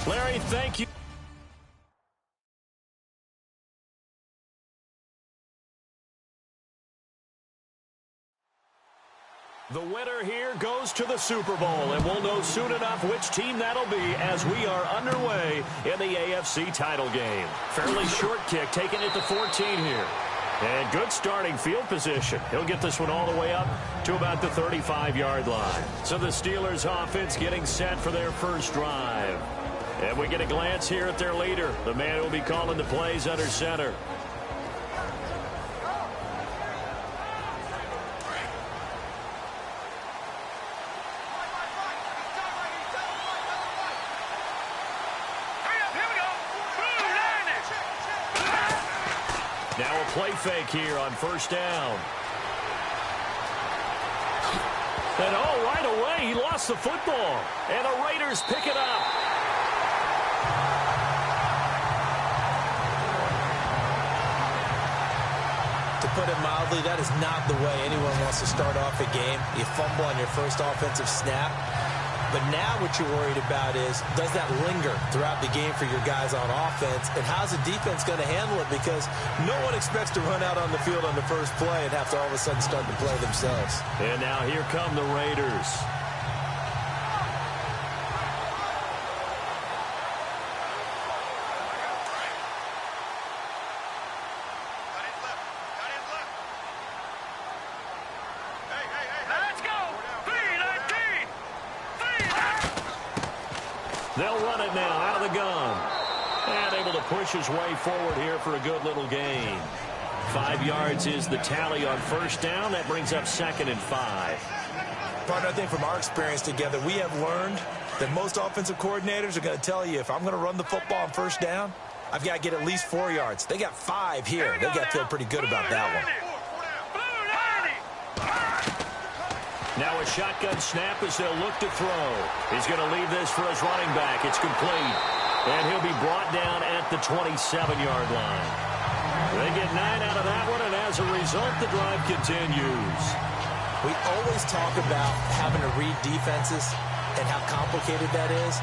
Larry, thank you. The winner here goes to the Super Bowl, and we'll know soon enough which team that'll be as we are underway in the AFC title game. Fairly short kick, taking it to 14 here. And good starting field position. He'll get this one all the way up to about the 35-yard line. So the Steelers offense getting set for their first drive. And we get a glance here at their leader, the man who will be calling the plays under center. Now a play fake here on first down. And right away, he lost the football. And the Raiders pick it up. To put it mildly, that is not the way anyone wants to start off a game. You fumble on your first offensive snap. But now what you're worried about is, does that linger throughout the game for your guys on offense? And how's the defense going to handle it? Because no one expects to run out on the field on the first play and have to all of a sudden start to play themselves. And now here come the Raiders. They'll run it now out of the gun. And able to push his way forward here for a good little gain. 5 yards is the tally on first down. That brings up 2nd and 5. Partner, I think from our experience together, we have learned that most offensive coordinators are going to tell you, if I'm going to run the football on first down, I've got to get at least 4 yards. They got 5 here. They got to feel pretty good about that one. Now a shotgun snap as they'll look to throw. He's going to leave this for his running back. It's complete. And he'll be brought down at the 27-yard line. They get 9 out of that one, and as a result, the drive continues. We always talk about having to read defenses and how complicated that is.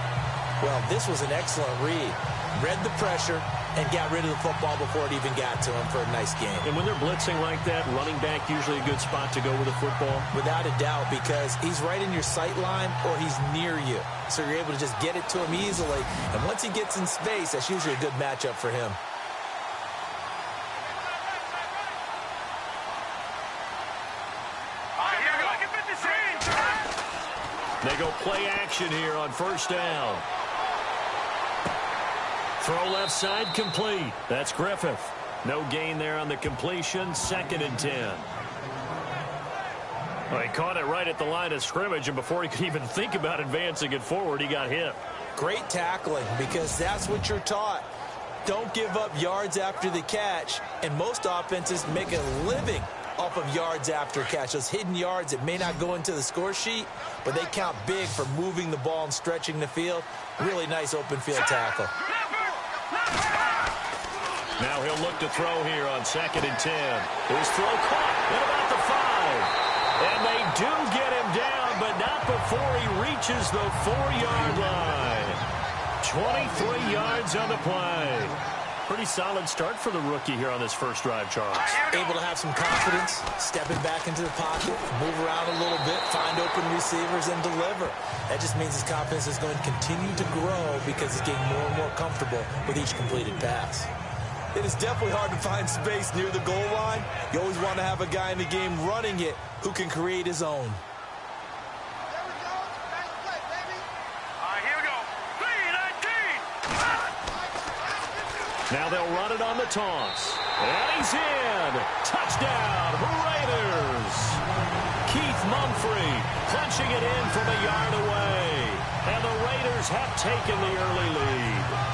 Well, this was an excellent read. Read the pressure and got rid of the football before it even got to him for a nice game. And when they're blitzing like that, running back usually a good spot to go with the football? Without a doubt, because he's right in your sight line or he's near you. So you're able to just get it to him easily. And once he gets in space, that's usually a good matchup for him. They go play action here on first down. Throw left side complete. That's Griffith. No gain there on the completion. 2nd and 10. Well, he caught it right at the line of scrimmage, and before he could even think about advancing it forward, he got hit. Great tackling, because that's what you're taught. Don't give up yards after the catch, and most offenses make a living off of yards after catch. Those hidden yards that may not go into the score sheet, but they count big for moving the ball and stretching the field. Really nice open field tackle. Now he'll look to throw here on 2nd and 10. His throw caught at about the 5. And they do get him down, but not before he reaches the 4-yard line. 23 yards on the play. Pretty solid start for the rookie here on this first drive, Charles. Able to have some confidence, stepping back into the pocket, move around a little bit, find open receivers, and deliver. That just means his confidence is going to continue to grow because he's getting more and more comfortable with each completed pass. It is definitely hard to find space near the goal line. You always want to have a guy in the game running it who can create his own. Now they'll run it on the toss. And he's in. Touchdown, Raiders. Keith Mumphrey punching it in from a yard away. And the Raiders have taken the early lead.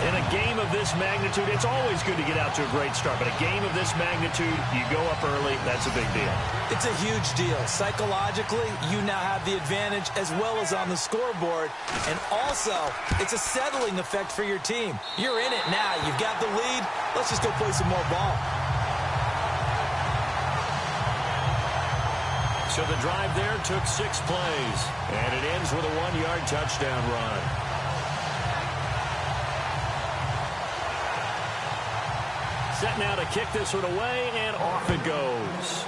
In a game of this magnitude, it's always good to get out to a great start. But a game of this magnitude, you go up early, that's a big deal. It's a huge deal. Psychologically, you now have the advantage as well as on the scoreboard. And also, it's a settling effect for your team. You're in it now. You've got the lead. Let's just go play some more ball. So the drive there took 6 plays, and it ends with a 1-yard touchdown run. Set now to kick this one away, and off it goes.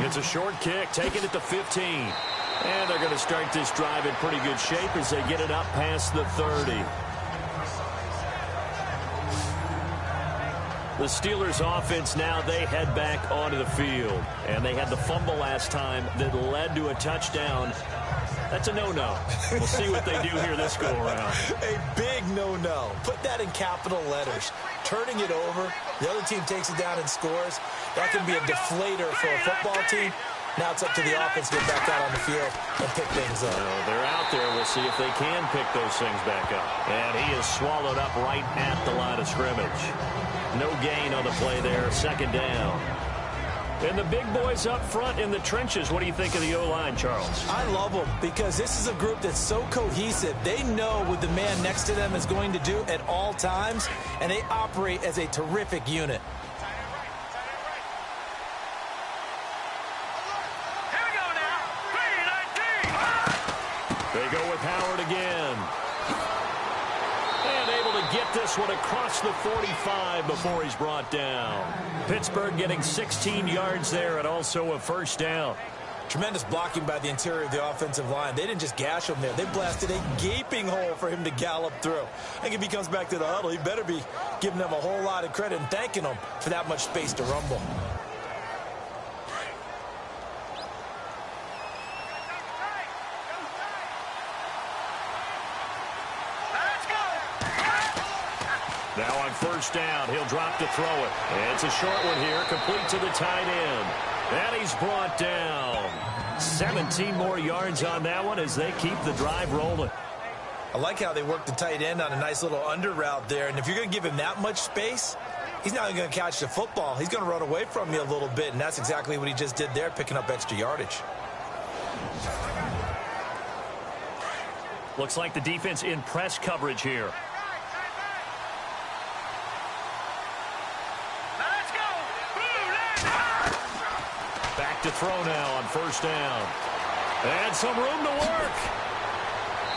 It's a short kick, taking it to 15. And they're going to start this drive in pretty good shape as they get it up past the 30. The Steelers offense now, they head back onto the field. And they had the fumble last time that led to a touchdown. That's a no-no. We'll see what they do here this go-around. A big no-no. Put that in capital letters. Turning it over, the other team takes it down and scores. That can be a deflator for a football team. Now it's up to the offense to get back out on the field and pick things up. Well, they're out there. We'll see if they can pick those things back up. And he is swallowed up right at the line of scrimmage. No gain on the play there. Second down. And the big boys up front in the trenches. What do you think of the O-line, Charles? I love them because this is a group that's so cohesive. They know what the man next to them is going to do at all times, and they operate as a terrific unit. They go with Howard again. And able to get this one across the 45 before he's brought down. Pittsburgh getting 16 yards there and also a first down. Tremendous blocking by the interior of the offensive line. They didn't just gash him there. They blasted a gaping hole for him to gallop through. I think if he comes back to the huddle, he better be giving them a whole lot of credit and thanking them for that much space to rumble. Now on first down, he'll drop to throw it. And it's a short one here, complete to the tight end. And he's brought down. 17 more yards on that one as they keep the drive rolling. I like how they work the tight end on a nice little under route there. And if you're going to give him that much space, he's not going to catch the football. He's going to run away from you a little bit, and that's exactly what he just did there, picking up extra yardage. Looks like the defense in press coverage here. Back to throw now on first down. And some room to work.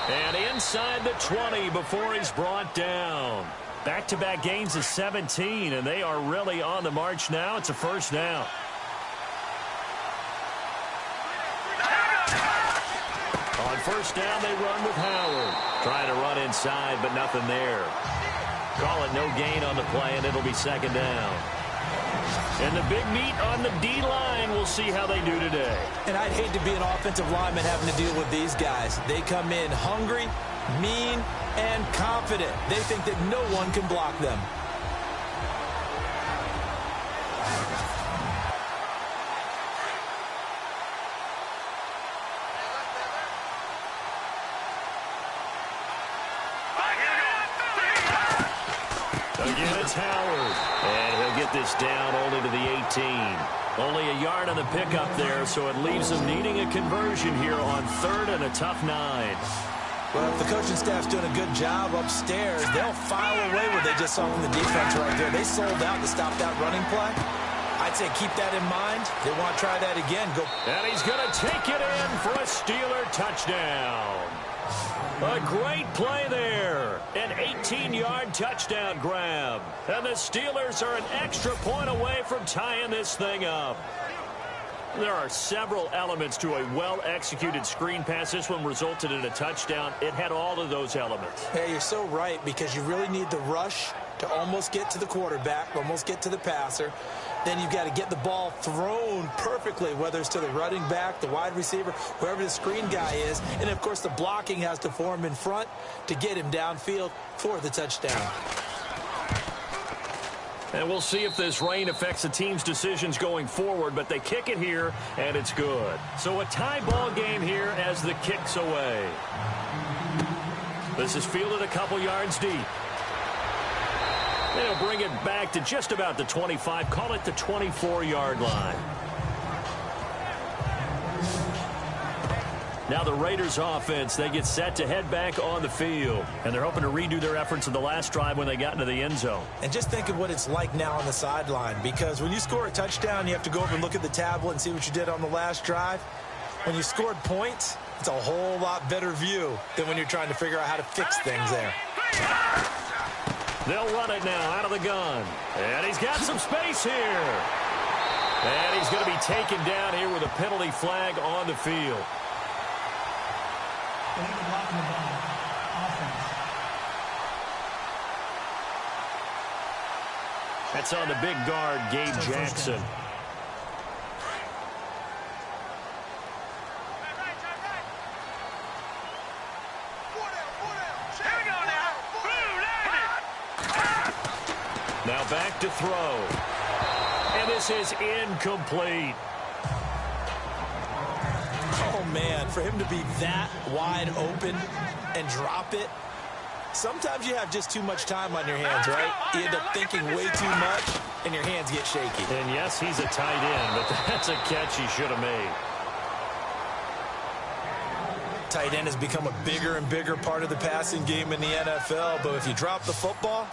And inside the 20 before he's brought down. Back-to-back gains of 17, and they are really on the march now. It's a first down. On first down, they run with Howard. Trying to run inside, but nothing there. Call it no gain on the play, and it'll be second down. And the big meat on the D-line. We'll see how they do today. And I'd hate to be an offensive lineman having to deal with these guys. They come in hungry, mean, and confident. They think that no one can block them. Again, it's Howard. And he'll get this down only to the 18. Only a yard on the pickup there, so it leaves them needing a conversion here on third and a tough 9. Well, if the coaching staff's doing a good job upstairs, they'll file away what they just saw from the defense right there. They sold out to stop that running play. I'd say keep that in mind. They want to try that again. Go. And he's going to take it in for a Steeler touchdown. A great play there. An 18-yard touchdown grab. And the Steelers are an extra point away from tying this thing up. There are several elements to a well-executed screen pass. This one resulted in a touchdown. It had all of those elements. Hey, you're so right, because you really need the rush to almost get to the quarterback, almost get to the passer. Then you've got to get the ball thrown perfectly, whether it's to the running back, the wide receiver, wherever the screen guy is. And, of course, the blocking has to form in front to get him downfield for the touchdown. And we'll see if this rain affects the team's decisions going forward, but they kick it here, and it's good. So a tie ball game here as the kick's away. This is fielded a couple yards deep. They'll bring it back to just about the 25, call it the 24-yard line. Now the Raiders offense, they get set to head back on the field. And they're hoping to redo their efforts in the last drive when they got into the end zone. And just think of what it's like now on the sideline, because when you score a touchdown, you have to go over and look at the tablet and see what you did on the last drive. When you scored points, it's a whole lot better view than when you're trying to figure out how to fix things there. They'll run it now out of the gun. And he's got some space here. And he's going to be taken down here with a penalty flag on the field. That's on the big guard, Gabe Jackson. Now back to throw. And this is incomplete. Oh, man, for him to be that wide open and drop it, sometimes you have just too much time on your hands, right? You end up thinking way too much, and your hands get shaky. And, yes, he's a tight end, but that's a catch he should have made. Tight end has become a bigger and bigger part of the passing game in the NFL, but if you drop the football,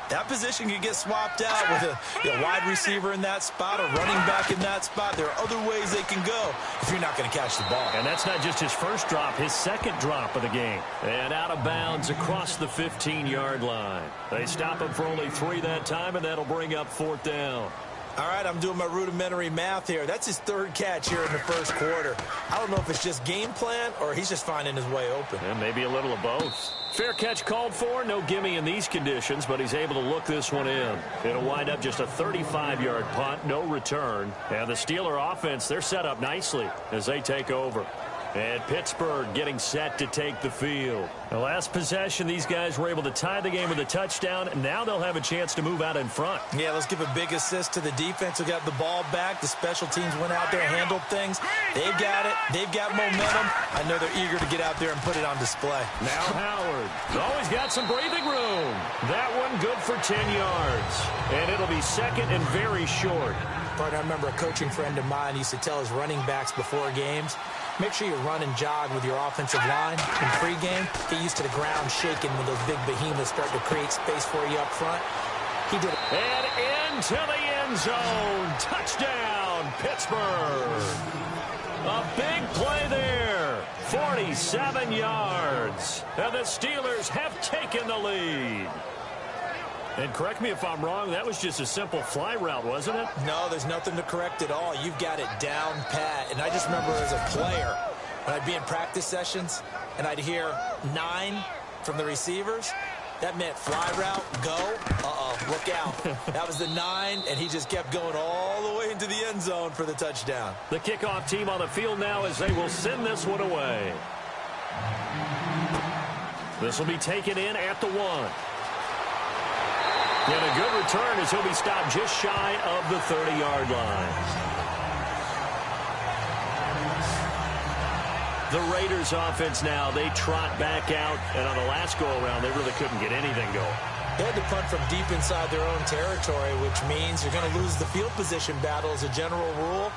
that position can get swapped out with a wide receiver in that spot, a running back in that spot. There are other ways they can go if you're not going to catch the ball. And that's not just his first drop, his second drop of the game. And out of bounds across the 15-yard line. They stop him for only 3 that time, and that'll bring up 4th down. All right, I'm doing my rudimentary math here. That's his 3rd catch here in the first quarter. I don't know if it's just game plan or he's just finding his way open. And maybe a little of both. Fair catch called for. No gimme in these conditions, but he's able to look this one in. It'll wind up just a 35-yard punt, no return. And the Steeler offense, they're set up nicely as they take over. And Pittsburgh getting set to take the field. The last possession, these guys were able to tie the game with a touchdown. Now they'll have a chance to move out in front. Yeah, let's give a big assist to the defense who got the ball back. The special teams went out there and handled things. They've got it. They've got momentum. I know they're eager to get out there and put it on display. Now Howard. Always got some breathing room. That one good for 10 yards. And it'll be second and very short. Partner, I remember a coaching friend of mine used to tell his running backs before games, make sure you run and jog with your offensive line in pregame. Get used to the ground shaking when those big behemoths start to create space for you up front. He did it. And into the end zone. Touchdown, Pittsburgh. A big play there. 47 yards. And the Steelers have taken the lead. And correct me if I'm wrong, that was just a simple fly route, wasn't it? No, there's nothing to correct at all. You've got it down pat. And I just remember as a player, when I'd be in practice sessions and I'd hear 9 from the receivers, that meant fly route, go, look out. That was the 9, and he just kept going all the way into the end zone for the touchdown. The kickoff team on the field now as they will send this one away. This will be taken in at the 1. And a good return as he'll be stopped just shy of the 30-yard line. The Raiders offense now, they trot back out, and on the last go-around, they really couldn't get anything going. They had to punt from deep inside their own territory, which means you're going to lose the field position battle as a general rule.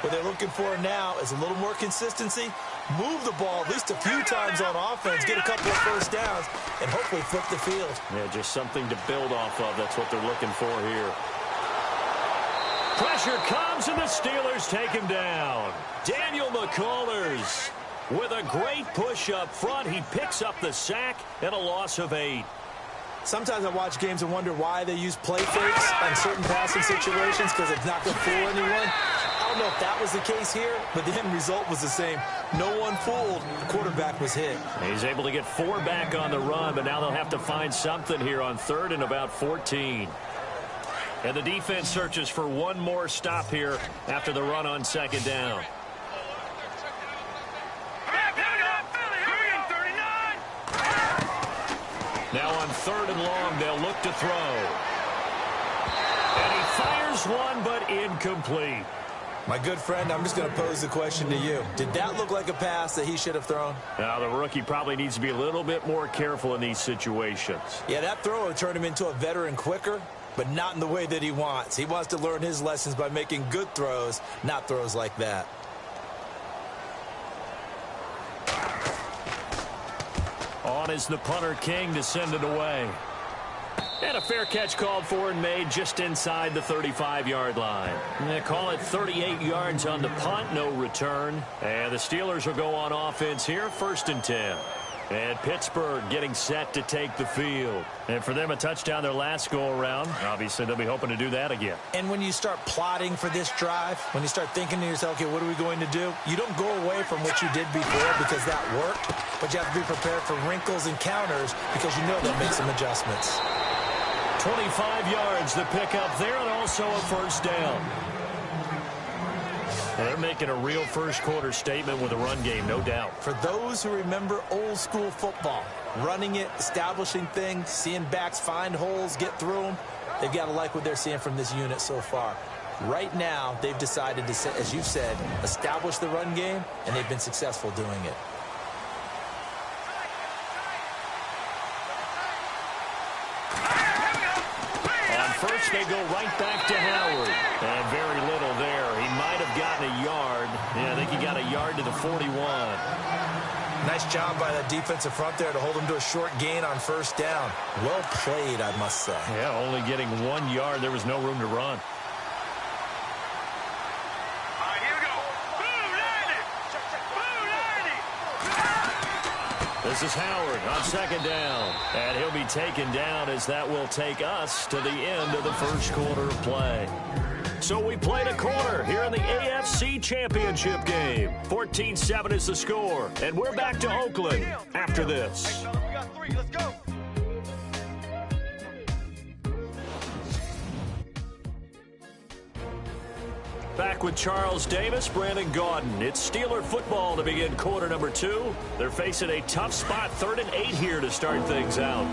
What they're looking for now is a little more consistency, move the ball at least a few times on offense, get a couple of first downs, and hopefully flip the field. Yeah, just something to build off of. That's what they're looking for here. Pressure comes, and the Steelers take him down. Daniel McCullers with a great push up front. He picks up the sack and a loss of 8. Sometimes I watch games and wonder why they use play fakes on certain passing situations because it's not going to fool anyone. I don't know if that was the case here, but the end result was the same. No one fooled. The quarterback was hit. He's able to get 4 back on the run, but now they'll have to find something here on 3rd and about 14. And the defense searches for one more stop here after the run on 2nd down. Now on 3rd and long, they'll look to throw. And he fires one, but incomplete. My good friend, I'm just going to pose the question to you. Did that look like a pass that he should have thrown? Now, the rookie probably needs to be a little bit more careful in these situations. Yeah, that throw would turn him into a veteran quicker, but not in the way that he wants. He wants to learn his lessons by making good throws, not throws like that. On is the punter King to send it away. And a fair catch called for and made just inside the 35-yard line. They call it 38 yards on the punt, no return. And the Steelers will go on offense here, 1st and 10. And Pittsburgh getting set to take the field. And for them, a touchdown their last go-around. Obviously, they'll be hoping to do that again. And when you start plotting for this drive, when you start thinking to yourself, okay, what are we going to do? You don't go away from what you did before because that worked. But you have to be prepared for wrinkles and counters because you know they'll make some adjustments. 25 yards to pick up there and also a 1st down. They're making a real first-quarter statement with a run game, no doubt. For those who remember old-school football, running it, establishing things, seeing backs find holes, get through them, they've got to like what they're seeing from this unit so far. Right now, they've decided to, as you've said, establish the run game, and they've been successful doing it. First, they go right back to Howard. And very little there. He might have gotten a yard. Yeah, I think he got a yard to the 41. Nice job by that defensive front there to hold him to a short gain on 1st down. Well played, I must say. Yeah, only getting 1 yard. There was no room to run. All right, here we go. This is Howard on 2nd down. And he'll be taken down as that will take us to the end of the first quarter of play. So we played a quarter here in the AFC Championship game. 14-7 is the score. And we're back to Oakland after this. Hey, fellas, we got 3. Let's go. Back with Charles Davis, Brandon Gaudin. It's Steeler football to begin quarter number 2. They're facing a tough spot, 3rd and 8 here to start things out.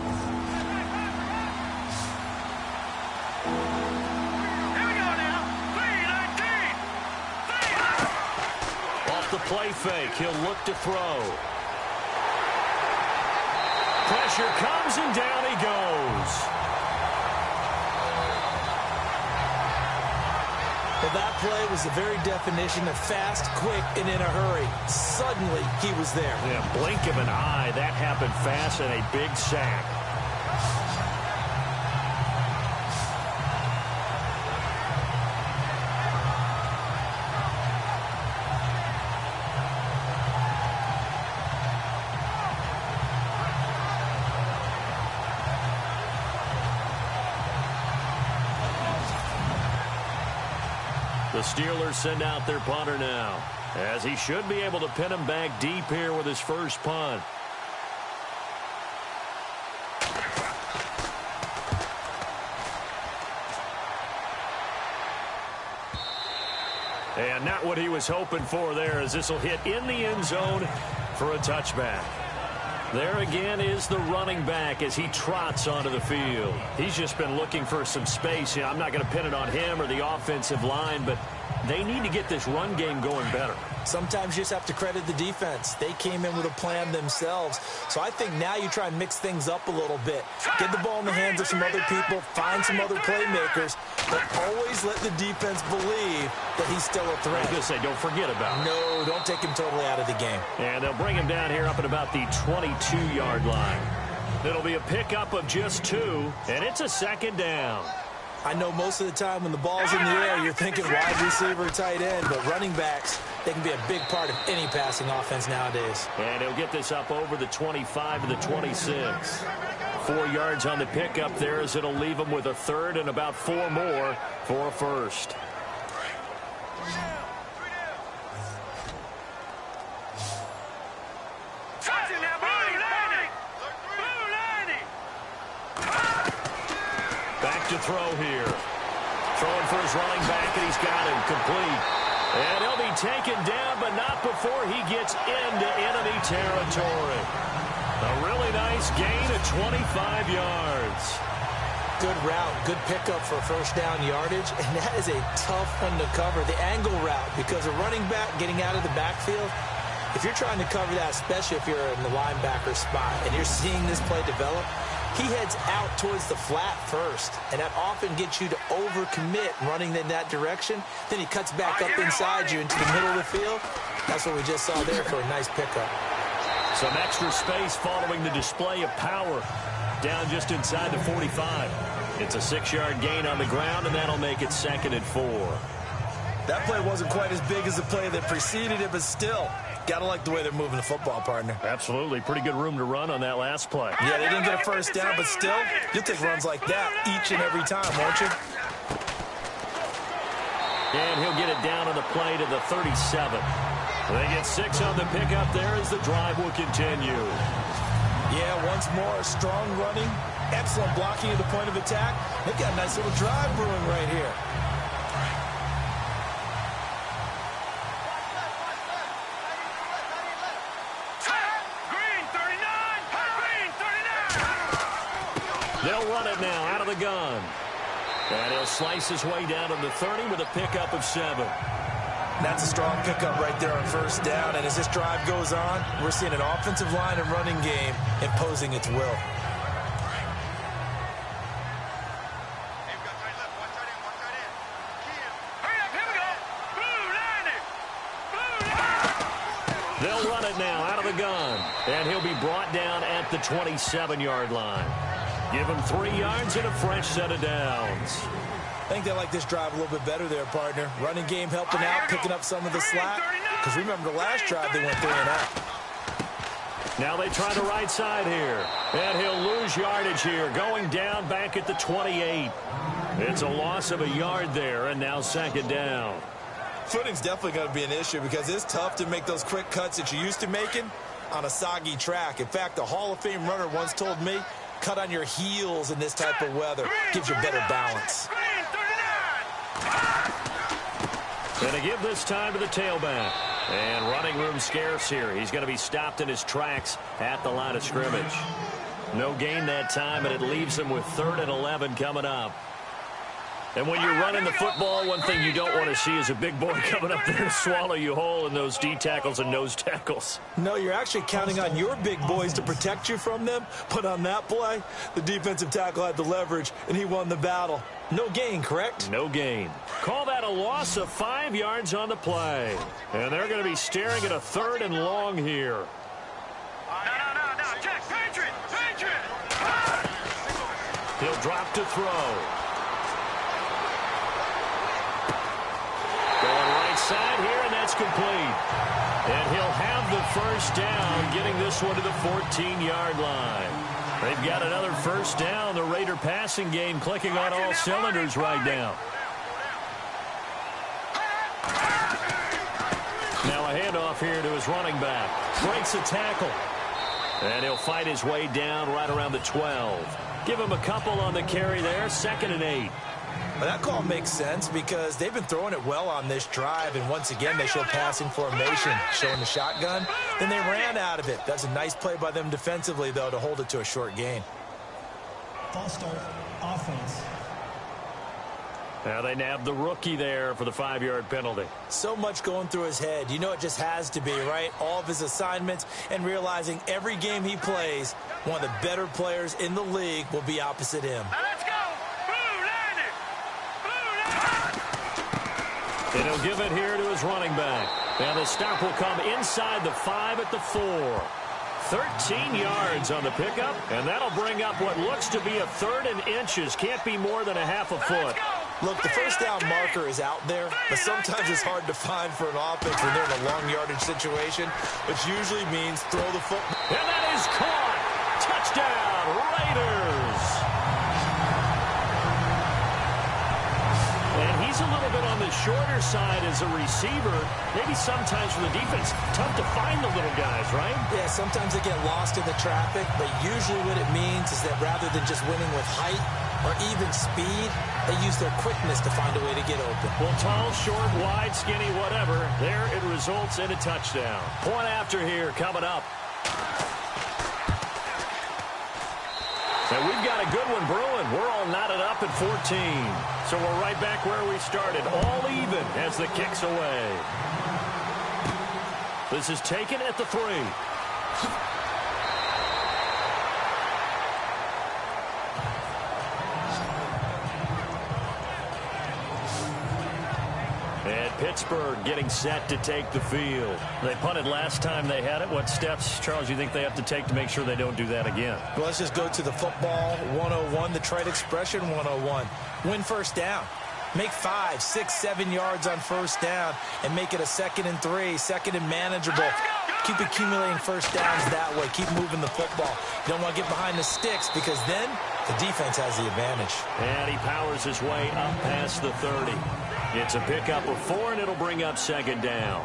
Here we go now. 3-19. Off the play fake, he'll look to throw. Pressure comes and down he goes. Well, that play was the very definition of fast, quick, and in a hurry. Suddenly, he was there. Yeah, blink of an eye. That happened fast and a big sack. The Steelers send out their punter now, as he should be able to pin him back deep here with his first punt. And not what he was hoping for there, as this will hit in the end zone for a touchback. There again is the running back as he trots onto the field. He's just been looking for some space. I'm not going to pin it on him or the offensive line, but they need to get this run game going better. Sometimes you just have to credit the defense. They came in with a plan themselves. So I think now you try and mix things up a little bit. Get the ball in the hands of some other people, find some other playmakers, but always let the defense believe that he's still a threat. I was going to say, don't forget about him. No, don't take him totally out of the game. And they'll bring him down here up at about the 22-yard line. It'll be a pickup of just 2, and it's a 2nd down. I know most of the time when the ball's in the air, you're thinking wide receiver, tight end, but running backs, they can be a big part of any passing offense nowadays. And he'll get this up over the 25 to the 26. 4 yards on the pickup there as it'll leave him with a 3rd and about 4 more for a 1st. Back to throw here. Throwing for his running back, and he's got him complete. And he'll be taken down, but not before he gets into enemy territory. A really nice gain of 25 yards. Good route, good pickup for first down yardage, and that is a tough one to cover, the angle route, because a running back getting out of the backfield, if you're trying to cover that, especially if you're in the linebacker spot, and you're seeing this play develop, he heads out towards the flat first, and that often gets you to overcommit running in that direction. Then he cuts back up inside you into the middle of the field. That's what we just saw there for a nice pickup. Some extra space following the display of power. Down just inside the 45. It's a 6-yard gain on the ground, and that'll make it 2nd and 4. That play wasn't quite as big as the play that preceded it, but still, gotta like the way they're moving the football, partner. Absolutely. Pretty good room to run on that last play. Yeah, they didn't get a first down, but still, you'll take runs like that each and every time, won't you? And he'll get it down on the play to the 37. They get 6 on the pickup there as the drive will continue. Yeah, once more, strong running, excellent blocking at the point of attack. They've got a nice little drive brewing right here. Green 39! Green 39! They'll run it now out of the gun. And he'll slice his way down to the 30 with a pickup of 7. That's a strong pickup right there on first down. And as this drive goes on, we're seeing an offensive line and running game imposing its will. They'll run it now out of the gun. And he'll be brought down at the 27-yard line. Give him 3 yards and a fresh set of downs. I think they like this drive a little bit better there, partner. Running game helping out, picking up some of the slack. Because remember the last drive they went 3 and out. Now they try the right side here. And he'll lose yardage here, going down back at the 28. It's a loss of a yard there, and now 2nd down. Footing's definitely going to be an issue because it's tough to make those quick cuts that you're used to making on a soggy track. In fact, a Hall of Fame runner once told me, cut on your heels in this type of weather. Gives you better balance. Going to give this time to the tailback. And running room scarce here. He's going to be stopped in his tracks at the line of scrimmage. No gain that time, and it leaves him with 3rd and 11 coming up. And when you're running the football, one thing you don't want to see is a big boy coming up there to swallow you whole in those D tackles and nose tackles. No, you're actually counting on your big boys to protect you from them. But on that play, the defensive tackle had the leverage, and he won the battle. No gain, correct? No gain. Call that a loss of 5 yards on the play. And they're going to be staring at a 3rd and long here. No, Jack, Patriot! He'll drop to throw. Side here, and that's complete. And he'll have the first down, getting this one to the 14-yard line. They've got another first down. The Raider passing game clicking on all cylinders right now. Now a handoff here to his running back. Breaks a tackle. And he'll fight his way down right around the 12. Give him a couple on the carry there. 2nd and 8. Well, that call makes sense because they've been throwing it well on this drive, and once again they show passing formation, showing the shotgun. Then they ran out of it. That's a nice play by them defensively, though, to hold it to a short gain. False start, offense. Now they nabbed the rookie there for the 5-yard penalty. So much going through his head. You know it just has to be, right? All of his assignments and realizing every game he plays, one of the better players in the league will be opposite him. Let's go! And he'll give it here to his running back. And the stop will come inside the 5 at the 4. 13 yards on the pickup, and that'll bring up what looks to be a 3rd and inches. Can't be more than a half a foot. Look, the first down marker is out there, but sometimes it's hard to find for an offense when they're in a long yardage situation, which usually means throw the football. And that is caught. Touchdown, Raiders. And he's a little bit on the shorter side as a receiver. Maybe sometimes for the defense, tough to find the little guys, right? Yeah, sometimes they get lost in the traffic, but usually what it means is that rather than just winning with height or even speed, they use their quickness to find a way to get open. Well, tall, short, wide, skinny, whatever, there it results in a touchdown. Point after here coming up. And we've got a good one brewing. We're all knotted up at 14. So we're right back where we started, all even as the kick's away. This is taken at the 3. And Pittsburgh getting set to take the field. They punted last time they had it. What steps, Charles, you think they have to take to make sure they don't do that again? Well, let's just go to the football 101, the trade expression 101. Win first down. Make 5, 6, 7 yards on first down and make it a 2nd and 3, 2nd and manageable. Keep accumulating first downs that way. Keep moving the football. You don't want to get behind the sticks because then the defense has the advantage. And he powers his way up past the 30. It's a pickup of 4, and it'll bring up 2nd down.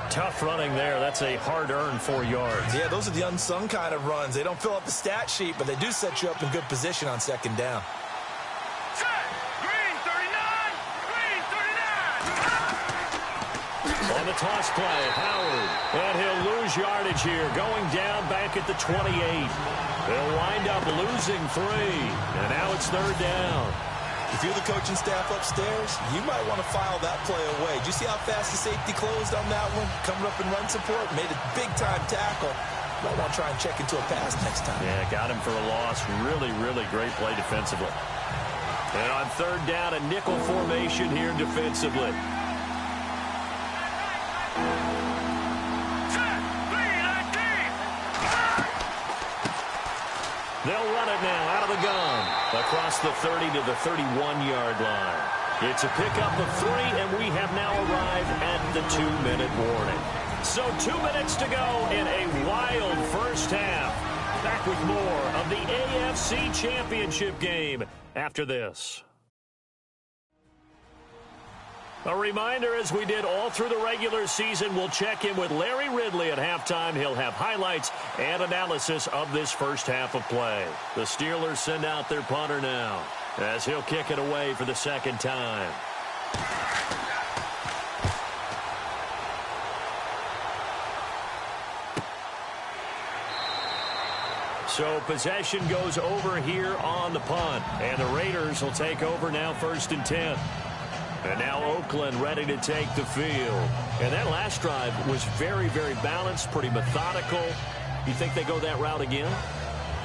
Tough running there. That's a hard-earned 4 yards. Yeah, those are the unsung kind of runs. They don't fill up the stat sheet, but they do set you up in good position on 2nd down. Green 39. Green 39. On the toss play, Howard. And he'll lose yardage here, going down back at the 28. They'll wind up losing 3. And now it's 3rd down. If you're the coaching staff upstairs, you might want to file that play away. Did you see how fast the safety closed on that one? Coming up in run support, made a big-time tackle. Might want to try and check into a pass next time. Yeah, got him for a loss. Really, really great play defensively. And on 3rd down, a nickel formation here defensively. They'll run it now out of the gun. Across the 30 to the 31-yard line. It's a pickup of 3, and we have now arrived at the 2-minute warning. So 2 minutes to go in a wild first half. Back with more of the AFC Championship game after this. A reminder, as we did all through the regular season, we'll check in with Larry Ridley at halftime. He'll have highlights and analysis of this first half of play. The Steelers send out their punter now, as he'll kick it away for the 2nd time. So possession goes over here on the punt, and the Raiders will take over now 1st and 10. And now Oakland ready to take the field. And that last drive was very, very balanced, pretty methodical. You think they go that route again?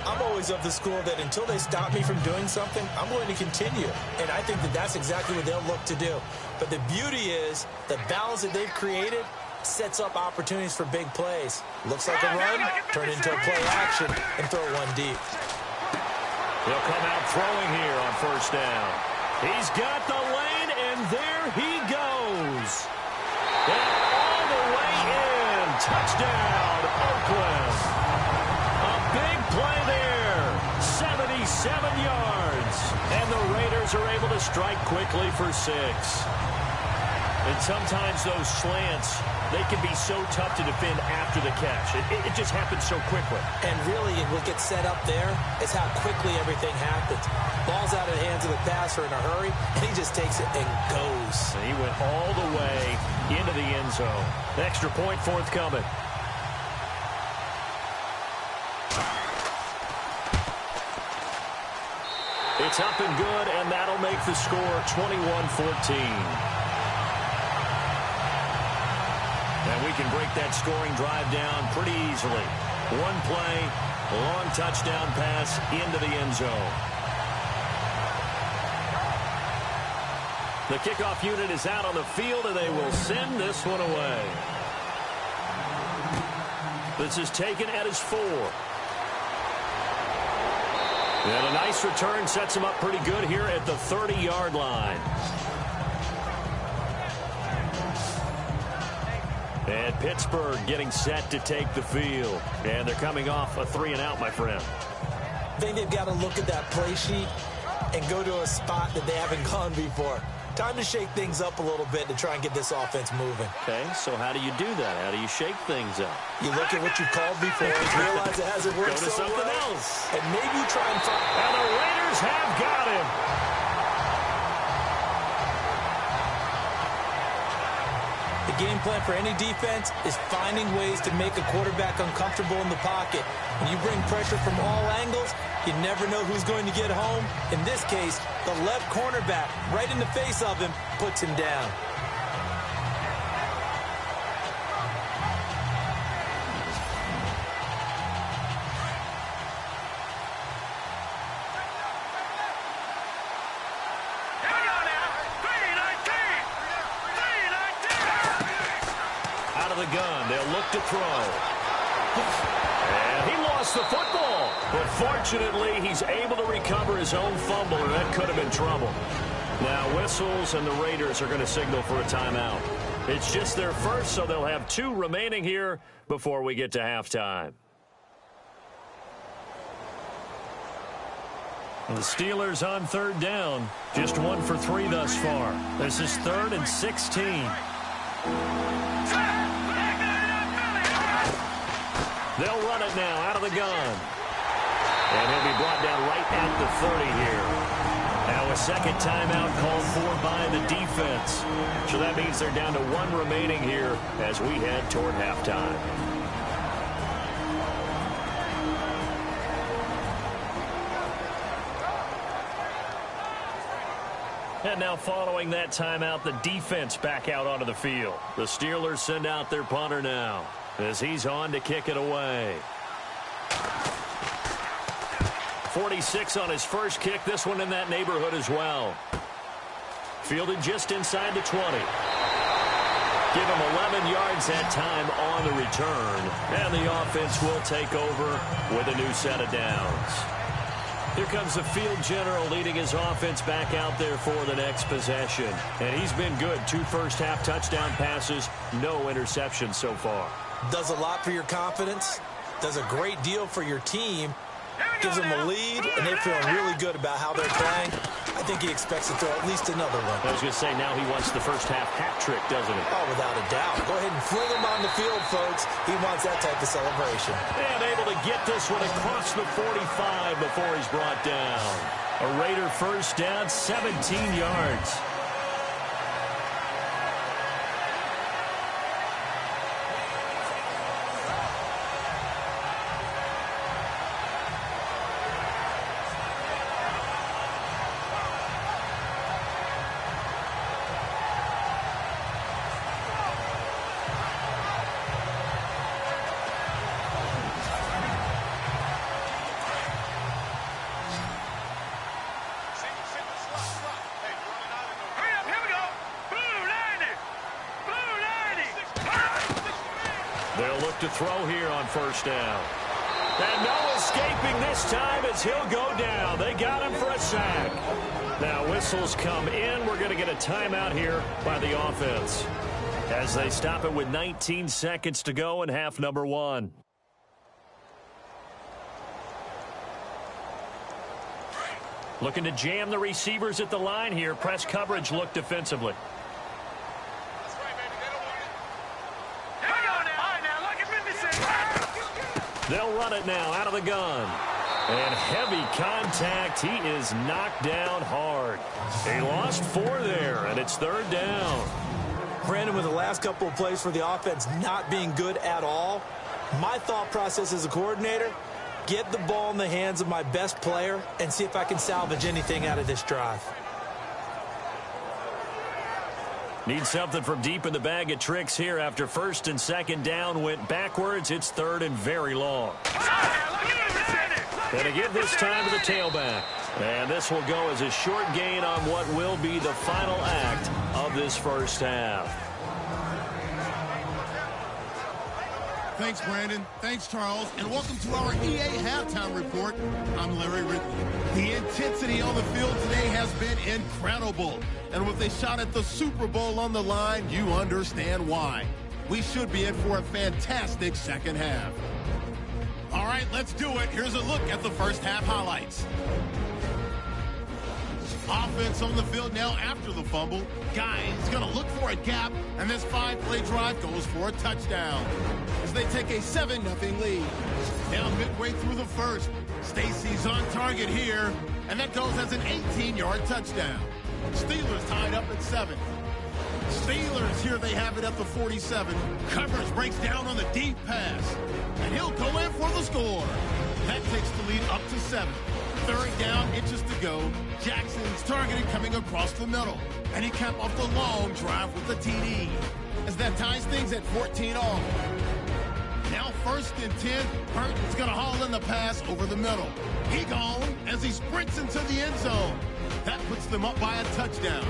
I'm always of the school that until they stop me from doing something, I'm going to continue. And I think that that's exactly what they'll look to do. But the beauty is the balance that they've created sets up opportunities for big plays. Looks like a run, turn into a play action, and throw one deep. He'll come out throwing here on 1st down. He's got the lane, and there he goes. And all the way in. Touchdown, Oakland. A big play there. 77 yards. And the Raiders are able to strike quickly for 6. And sometimes those slants, they can be so tough to defend after the catch. It just happens so quickly. And really, what gets set up there is how quickly everything happens. Ball's out of the hands of the passer in a hurry, and he just takes it and goes. And he went all the way into the end zone. Extra point forthcoming. It's up and good, and that'll make the score 21-14. And we can break that scoring drive down pretty easily. One play, a long touchdown pass into the end zone. The kickoff unit is out on the field, and they will send this one away. This is taken at his 4. And a nice return sets him up pretty good here at the 30-yard line. And Pittsburgh getting set to take the field. And they're coming off a 3-and-out, my friend. I think they've got to look at that play sheet and go to a spot that they haven't gone before. Time to shake things up a little bit to try and get this offense moving. Okay, so how do you do that? How do you shake things up? You look at what you called before and realize it hasn't worked Go to so something well, else. and maybe you try and find... And the Raiders have got him. The game plan for any defense is finding ways to make a quarterback uncomfortable in the pocket. When you bring pressure from all angles, you never know who's going to get home. In this case, the left cornerback, right in the face of him, puts him down. the gun. They'll look to throw. And he lost the football. But fortunately, he's able to recover his own fumble, and that could have been trouble. Now, whistles, and the Raiders are going to signal for a timeout. It's just their first, so they'll have 2 remaining here before we get to halftime. The Steelers on 3rd down. Just 1 for 3 thus far. This is 3rd and 16. They'll run it now out of the gun. And he'll be brought down right at the 30 here. Now a second timeout called for by the defense. So that means they're down to 1 remaining here as we head toward halftime. And now following that timeout, the defense back out onto the field. The Steelers send out their punter now as he's on to kick it away. 46 on his first kick. This one in that neighborhood as well. Fielded just inside the 20. Give him 11 yards that time on the return. And the offense will take over with a new set of downs. Here comes the field general leading his offense back out there for the next possession. And he's been good. 2 first-half touchdown passes, no interceptions so far. Does a lot for your confidence. Does a great deal for your team. Gives them a lead, and they're feeling really good about how they're playing. I think he expects to throw at least another one. I was going to say, now he wants the first-half hat trick, doesn't he? Oh, without a doubt. Go ahead and fling him on the field, folks. He wants that type of celebration. And able to get this one across the 45 before he's brought down. A Raider first down, 17 yards. They'll look to throw here on first down. And no escaping this time as he'll go down. They got him for a sack. Now whistles come in. We're going to get a timeout here by the offense as they stop it with 19 seconds to go in half number 1. Looking to jam the receivers at the line here. Press coverage look defensively. They'll run it now out of the gun. And heavy contact. He is knocked down hard. He lost 4 there, and it's 3rd down. Brandon, with the last couple of plays for the offense not being good at all, my thought process as a coordinator, get the ball in the hands of my best player and see if I can salvage anything out of this drive. Need something from deep in the bag of tricks here after 1st and 2nd down went backwards. It's 3rd and very long. And again this time to the tailback. And this will go as a short gain on what will be the final act of this first half. Thanks, Brandon. Thanks, Charles. And welcome to our EA Halftime Report. I'm Larry Ridley. The intensity on the field today has been incredible. And with a shot at the Super Bowl on the line, you understand why. We should be in for a fantastic second half. All right, let's do it. Here's a look at the first half highlights. Offense on the field now after the fumble. Guys going to look for a gap, and this 5-play drive goes for a touchdown as they take a 7-0 lead. Now midway through the first, Stacy's on target here, and that goes as an 18-yard touchdown. Steelers tied up at 7. Steelers, here they have it at the 47. Coverage breaks down on the deep pass, and he'll go in for the score. That takes the lead up to 7. 3rd down, inches to go. Jackson's targeted coming across the middle, and he capped off the long drive with the TD as that ties things at 14 all. Now 1st and 10, Burton's going to haul in the pass over the middle. He gone as he sprints into the end zone. That puts them up by a touchdown.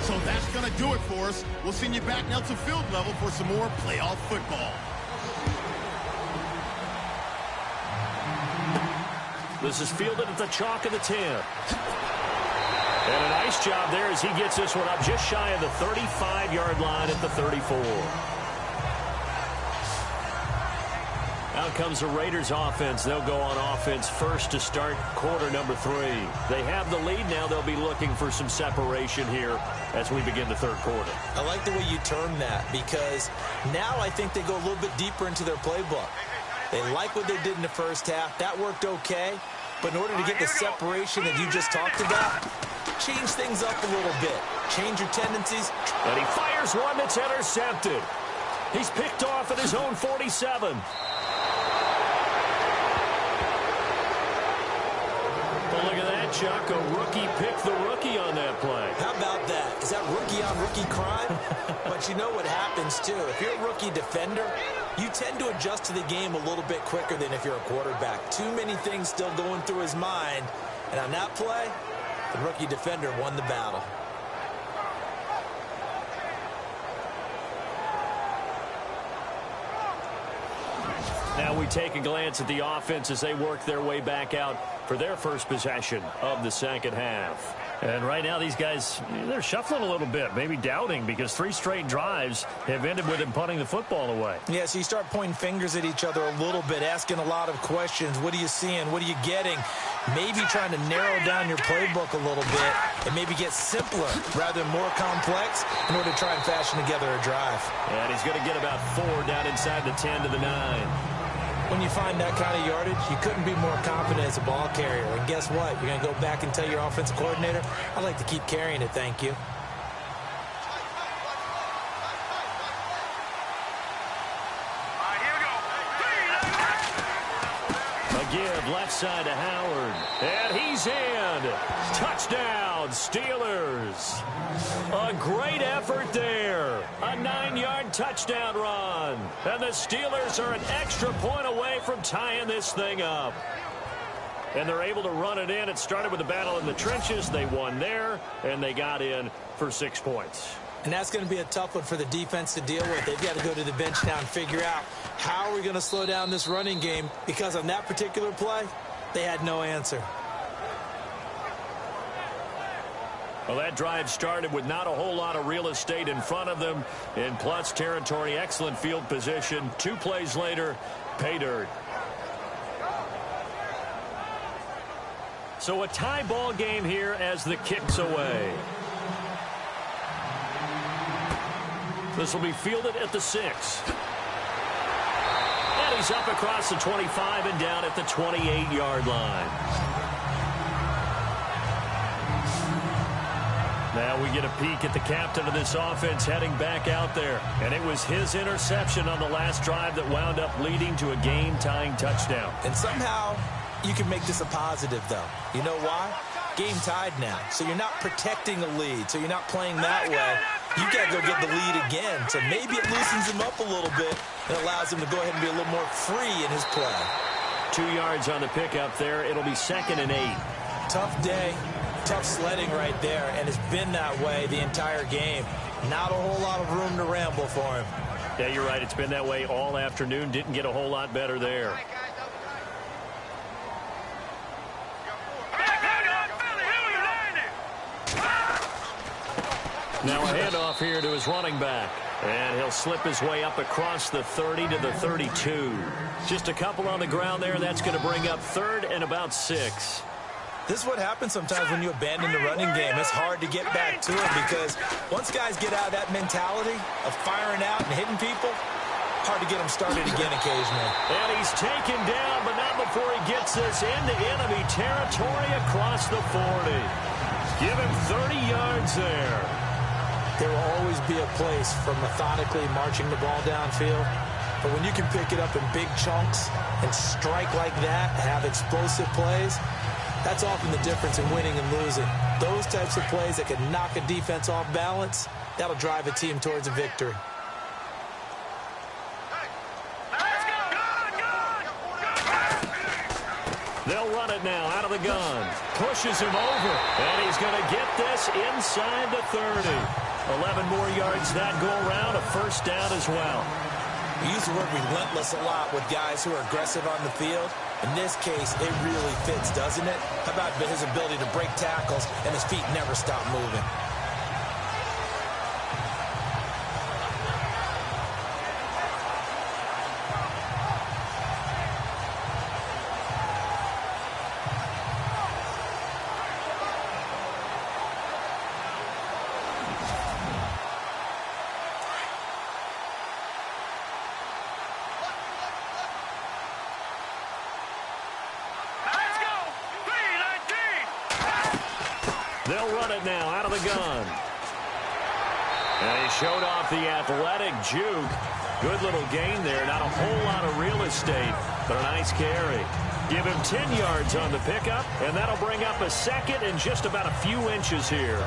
So that's going to do it for us. We'll send you back now to field level for some more playoff football. This is fielded at the chalk of the 10. And a nice job there as he gets this one up just shy of the 35-yard line at the 34. Out comes the Raiders offense. They'll go on offense first to start quarter number 3. They have the lead now. They'll be looking for some separation here as we begin the third quarter. I like the way you term that because now I think they go a little bit deeper into their playbook. They like what they did in the first half. That worked okay. But in order to get the separation that you just talked about, change things up a little bit. Change your tendencies. And he fires one that's intercepted. He's picked off at his own 47. Well, look at that, Chuck. A rookie picked the rookie on that play. How about that? Is that rookie-on-rookie crime? But you know what happens, too. If you're a rookie defender, you tend to adjust to the game a little bit quicker than if you're a quarterback. Too many things still going through his mind. And on that play, the rookie defender won the battle. Now we take a glance at the offense as they work their way back out for their first possession of the second half. And right now these guys, they're shuffling a little bit, maybe doubting because 3 straight drives have ended with them punting the football away. Yeah, so you start pointing fingers at each other a little bit, asking a lot of questions. What are you seeing? What are you getting? Maybe trying to narrow down your playbook a little bit and maybe get simpler rather than more complex in order to try and fashion together a drive. And he's going to get about 4 down inside the 10 to the 9. When you find that kind of yardage, you couldn't be more confident as a ball carrier. And guess what? You're going to go back and tell your offensive coordinator, I'd like to keep carrying it, thank you. A give left side to Howard. And he's in. Touchdown, Steelers. A great effort there. A 9-yard touchdown run. And the Steelers are an extra point away from tying this thing up. And they're able to run it in. It started with a battle in the trenches. They won there, and they got in for 6 points. And that's going to be a tough one for the defense to deal with. They've got to go to the bench now and figure out how are we going to slow down this running game, because on that particular play, they had no answer. Well, that drive started with not a whole lot of real estate in front of them. In plus territory, excellent field position. 2 plays later, pay dirt. So a tie ball game here as the kick's away. This will be fielded at the 6. And he's up across the 25 and down at the 28-yard line. Now we get a peek at the captain of this offense heading back out there. And it was his interception on the last drive that wound up leading to a game-tying touchdown. And somehow you can make this a positive, though. You know why? Game tied now. So you're not protecting a lead. So you're not playing that way. You got to go get the lead again. So maybe it loosens him up a little bit and allows him to go ahead and be a little more free in his play. 2 yards on the pickup there. It'll be 2nd and 8. Tough day. Tough sledding right there, and it's been that way the entire game. Not a whole lot of room to ramble for him. Yeah, you're right. It's been that way all afternoon. Didn't get a whole lot better there. Now a handoff here to his running back. And he'll slip his way up across the 30 to the 32. Just a couple on the ground there, and that's going to bring up 3rd and about 6. This is what happens sometimes when you abandon the running game. It's hard to get back to it because once guys get out of that mentality of firing out and hitting people, hard to get them started again occasionally. And he's taken down, but not before he gets this into enemy territory across the 40. Give him 30 yards there. There will always be a place for methodically marching the ball downfield. But when you can pick it up in big chunks and strike like that, have explosive plays, that's often the difference in winning and losing. Those types of plays that can knock a defense off balance, that'll drive a team towards a victory. They'll run it now out of the gun. Pushes him over, and he's going to get this inside the 30. 11 more yards that go around, a first down as well. We use the word relentless a lot with guys who are aggressive on the field. In this case, it really fits, doesn't it? How about his ability to break tackles and his feet never stop moving? They'll run it now out of the gun. And he showed off the athletic juke. Good little gain there. Not a whole lot of real estate, but a nice carry. Give him 10 yards on the pickup, and that'll bring up a second and just about a few inches here.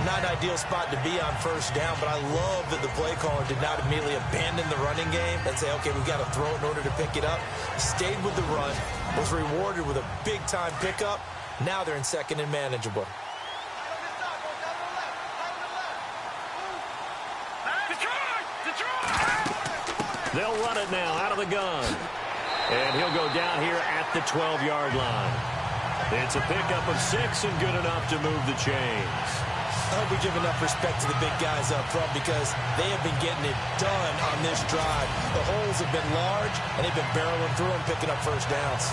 Not an ideal spot to be on first down, but I love that the play caller did not immediately abandon the running game and say, okay, we've got to throw it in order to pick it up. Stayed with the run, was rewarded with a big-time pickup. Now they're in second and manageable. They'll run it now out of the gun. And he'll go down here at the 12-yard line. It's a pickup of 6 and good enough to move the chains. I hope we give enough respect to the big guys up front because they have been getting it done on this drive. The holes have been large, and they've been barreling through and picking up first downs.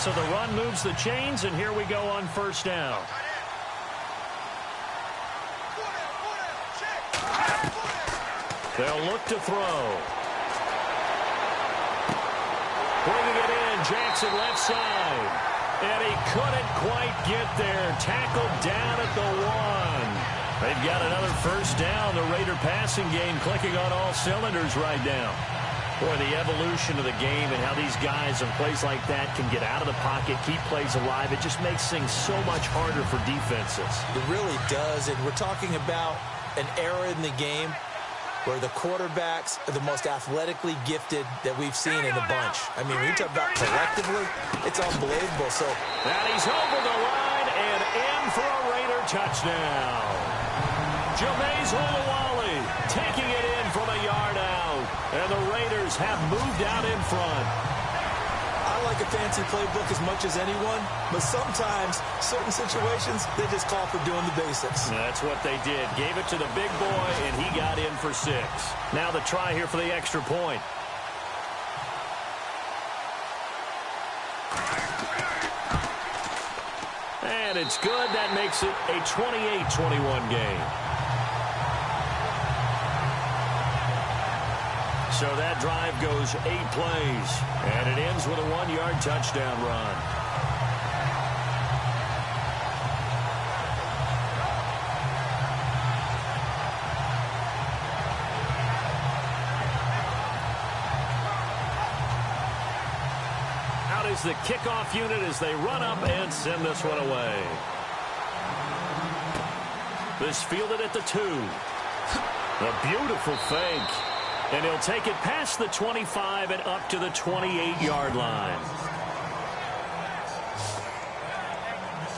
So the run moves the chains, and here we go on first down. They'll look to throw. Bringing it in, Jackson left side. And he couldn't quite get there. Tackled down at the 1. They've got another first down. The Raider passing game clicking on all cylinders right now. Boy, the evolution of the game and how these guys on plays like that can get out of the pocket, keep plays alive, it just makes things so much harder for defenses. It really does, and we're talking about an era in the game where the quarterbacks are the most athletically gifted that we've seen in a bunch. I mean, when you talk about collectively, it's unbelievable. So, and he's over the line and in for a Raider touchdown. Jameis Olawale taking it in from a yard out. And the Raiders have moved out in front. I like a fancy playbook as much as anyone, but sometimes, certain situations, they just call for doing the basics. That's what they did. Gave it to the big boy, and he got in for 6. Now the try here for the extra point. And it's good. That makes it a 28-21 game. So that drive goes 8 plays, and it ends with a 1-yard touchdown run. Out is the kickoff unit as they run up and send this one away. This fielded at the 2. A beautiful fake. And he'll take it past the 25 and up to the 28-yard line.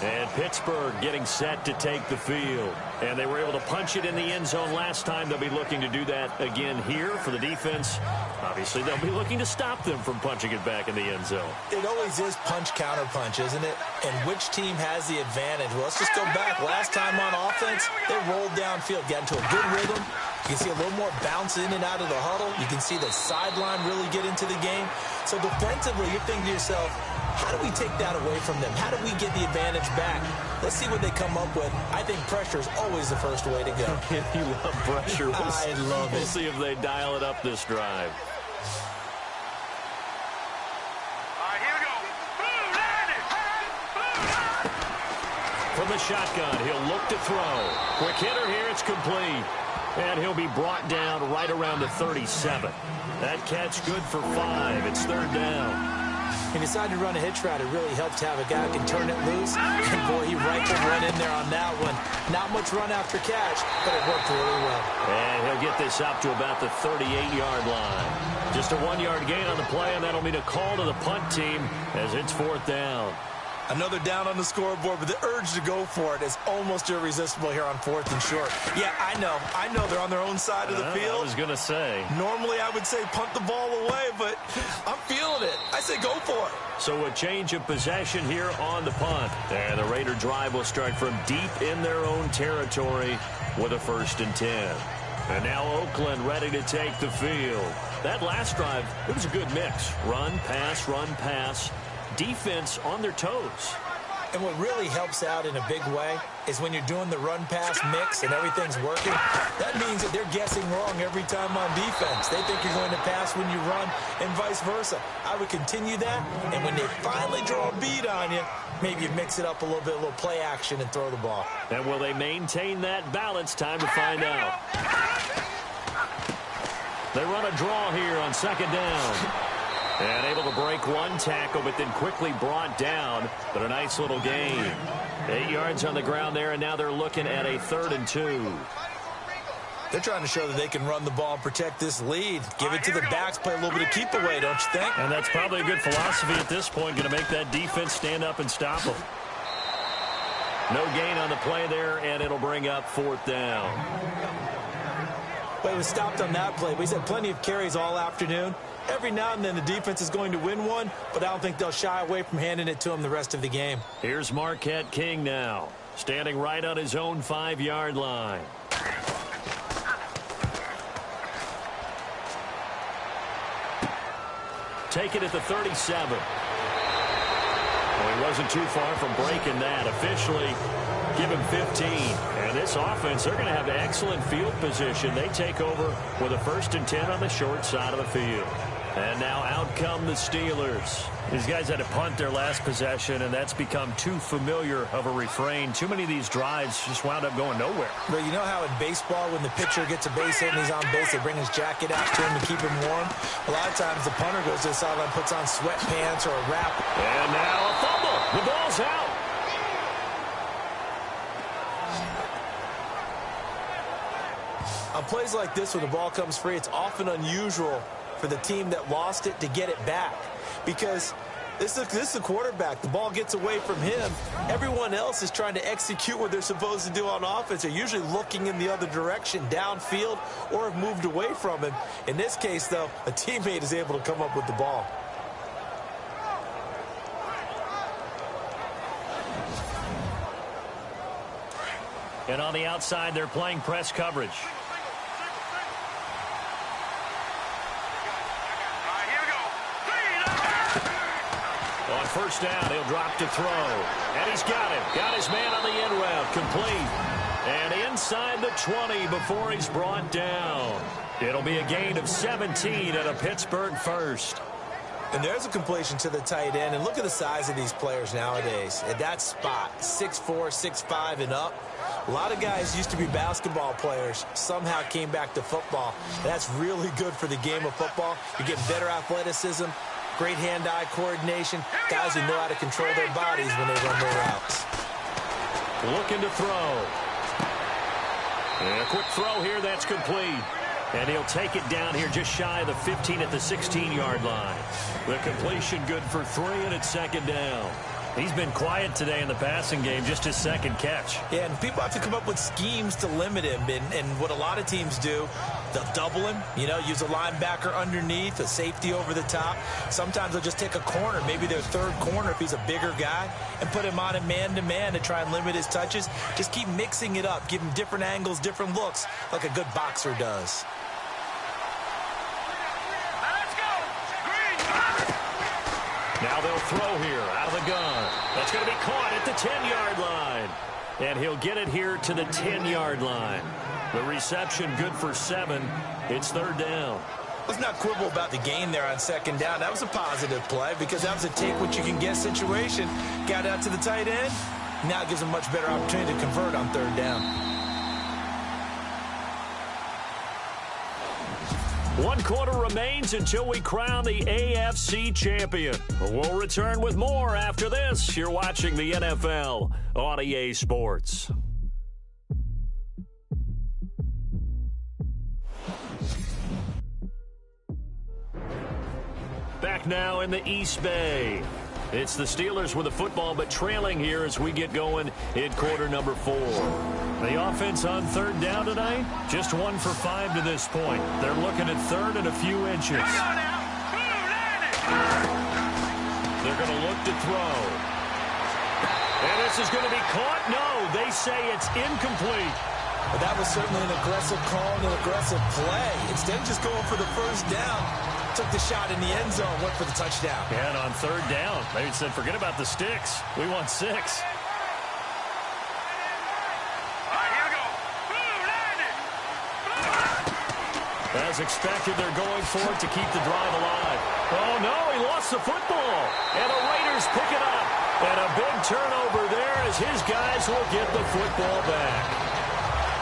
And Pittsburgh getting set to take the field. And they were able to punch it in the end zone last time. They'll be looking to do that again here for the defense. Obviously, they'll be looking to stop them from punching it back in the end zone. It always is punch-counter-punch, isn't it? And which team has the advantage? Well, let's just go back. Last time on offense, they rolled downfield, got into a good rhythm. You can see a little more bounce in and out of the huddle. You can see the sideline really get into the game. So defensively, you're thinking to yourself, how do we take that away from them? How do we get the advantage back? Let's see what they come up with. I think pressure is always the first way to go. You love pressure. I love it. We'll see if they dial it up this drive. From the shotgun, he'll look to throw. Quick hitter here, it's complete. And he'll be brought down right around the 37. That catch good for 5. It's third down. He decided to run a hitch route. It really helps to have a guy who can turn it loose. And, boy, he rifled one in there on that one. Not much run after catch, but it worked really well. And he'll get this up to about the 38-yard line. Just a 1-yard gain on the play, and that'll mean a call to the punt team as it's 4th down. Another down on the scoreboard, but the urge to go for it is almost irresistible here on 4th and short. Yeah, I know they're on their own side of the field. I was going to say. Normally I would say punt the ball away, but I'm feeling it. I say go for it. So a change of possession here on the punt. And the Raider drive will start from deep in their own territory with a 1st and 10. And now Oakland ready to take the field. That last drive, it was a good mix. Run, pass. Defense on their toes. And what really helps out in a big way is when you're doing the run-pass mix and everything's working, that means that they're guessing wrong every time on defense. They think you're going to pass when you run and vice versa. I would continue that, and when they finally draw a bead on you, maybe you mix it up a little bit, a little play action, and throw the ball. And will they maintain that balance? Time to find out. They run a draw here on 2nd down. And able to break one tackle, but then quickly brought down. But a nice little gain. 8 yards on the ground there, and now they're looking at a 3rd and 2. They're trying to show that they can run the ball and protect this lead. Give it to the backs, play a little bit of keep away, don't you think? And that's probably a good philosophy at this point, going to make that defense stand up and stop them. No gain on the play there, and it'll bring up 4th down. Well, he was stopped on that play, but he's had plenty of carries all afternoon. Every now and then the defense is going to win one, but I don't think they'll shy away from handing it to him the rest of the game. Here's Marquette King now, standing right on his own 5-yard line. Take it at the 37. Well, he wasn't too far from breaking that. Officially, give him 15. And this offense, they're going to have excellent field position. They take over with a 1st and 10 on the short side of the field. And now out come the Steelers. These guys had to punt their last possession, and that's become too familiar of a refrain. Too many of these drives just wound up going nowhere. But you know how in baseball, when the pitcher gets a base hit and he's on base, they bring his jacket out to him to keep him warm? A lot of times the punter goes to the sideline, puts on sweatpants or a wrap. And now a fumble. The ball's out. On plays like this, when the ball comes free, it's often unusual for the team that lost it to get it back, because this is the quarterback. The ball gets away from him. Everyone else is trying to execute what they're supposed to do on offense. They're usually looking in the other direction, downfield, or have moved away from him. In this case, though, a teammate is able to come up with the ball. And on the outside, they're playing press coverage. On 1st down, he'll drop to throw. And he's got it. Got his man on the end route. Complete. And inside the 20 before he's brought down. It'll be a gain of 17 at a Pittsburgh 1st. And there's a completion to the tight end. And look at the size of these players nowadays. At that spot, 6'4", 6'5", and up. A lot of guys used to be basketball players, somehow came back to football. That's really good for the game of football. You're getting better athleticism, great hand-eye coordination, guys who know how to control their bodies when they run their routes. Looking to throw. And a quick throw here, that's complete. And he'll take it down here just shy of the 15 at the 16-yard line. The completion good for 3, and it's 2nd down. He's been quiet today in the passing game, just his 2nd catch. Yeah, and people have to come up with schemes to limit him. And what a lot of teams do, they'll double him, use a linebacker underneath, a safety over the top. Sometimes they'll just take a corner, maybe their 3rd corner if he's a bigger guy, and put him on a man-to-man to try and limit his touches. Just keep mixing it up, give him different angles, different looks, like a good boxer does. Now they'll throw here out of the gun. That's going to be caught at the 10-yard line. And he'll get it here to the 10-yard line. The reception good for 7. It's 3rd down. Let's not quibble about the gain there on 2nd down. That was a positive play because that was a take-what-you-can-get situation. Got out to the tight end. Now it gives him a much better opportunity to convert on 3rd down. One quarter remains until we crown the AFC champion. We'll return with more after this. You're watching the NFL on EA Sports. Back now in the East Bay. It's the Steelers with the football, but trailing here as we get going in quarter number 4. The offense on third down tonight, just 1 for 5 to this point. They're looking at third and a few inches. They're going to look to throw. And this is going to be caught. No, they say it's incomplete. But that was certainly an aggressive call and an aggressive play. Instead of just going for the first down, took the shot in the end zone, went for the touchdown. And on third down, they said, forget about the sticks. We want 6. As expected, they're going for it to keep the drive alive. Oh, no, he lost the football. And the Raiders pick it up. And a big turnover there as his guys will get the football back.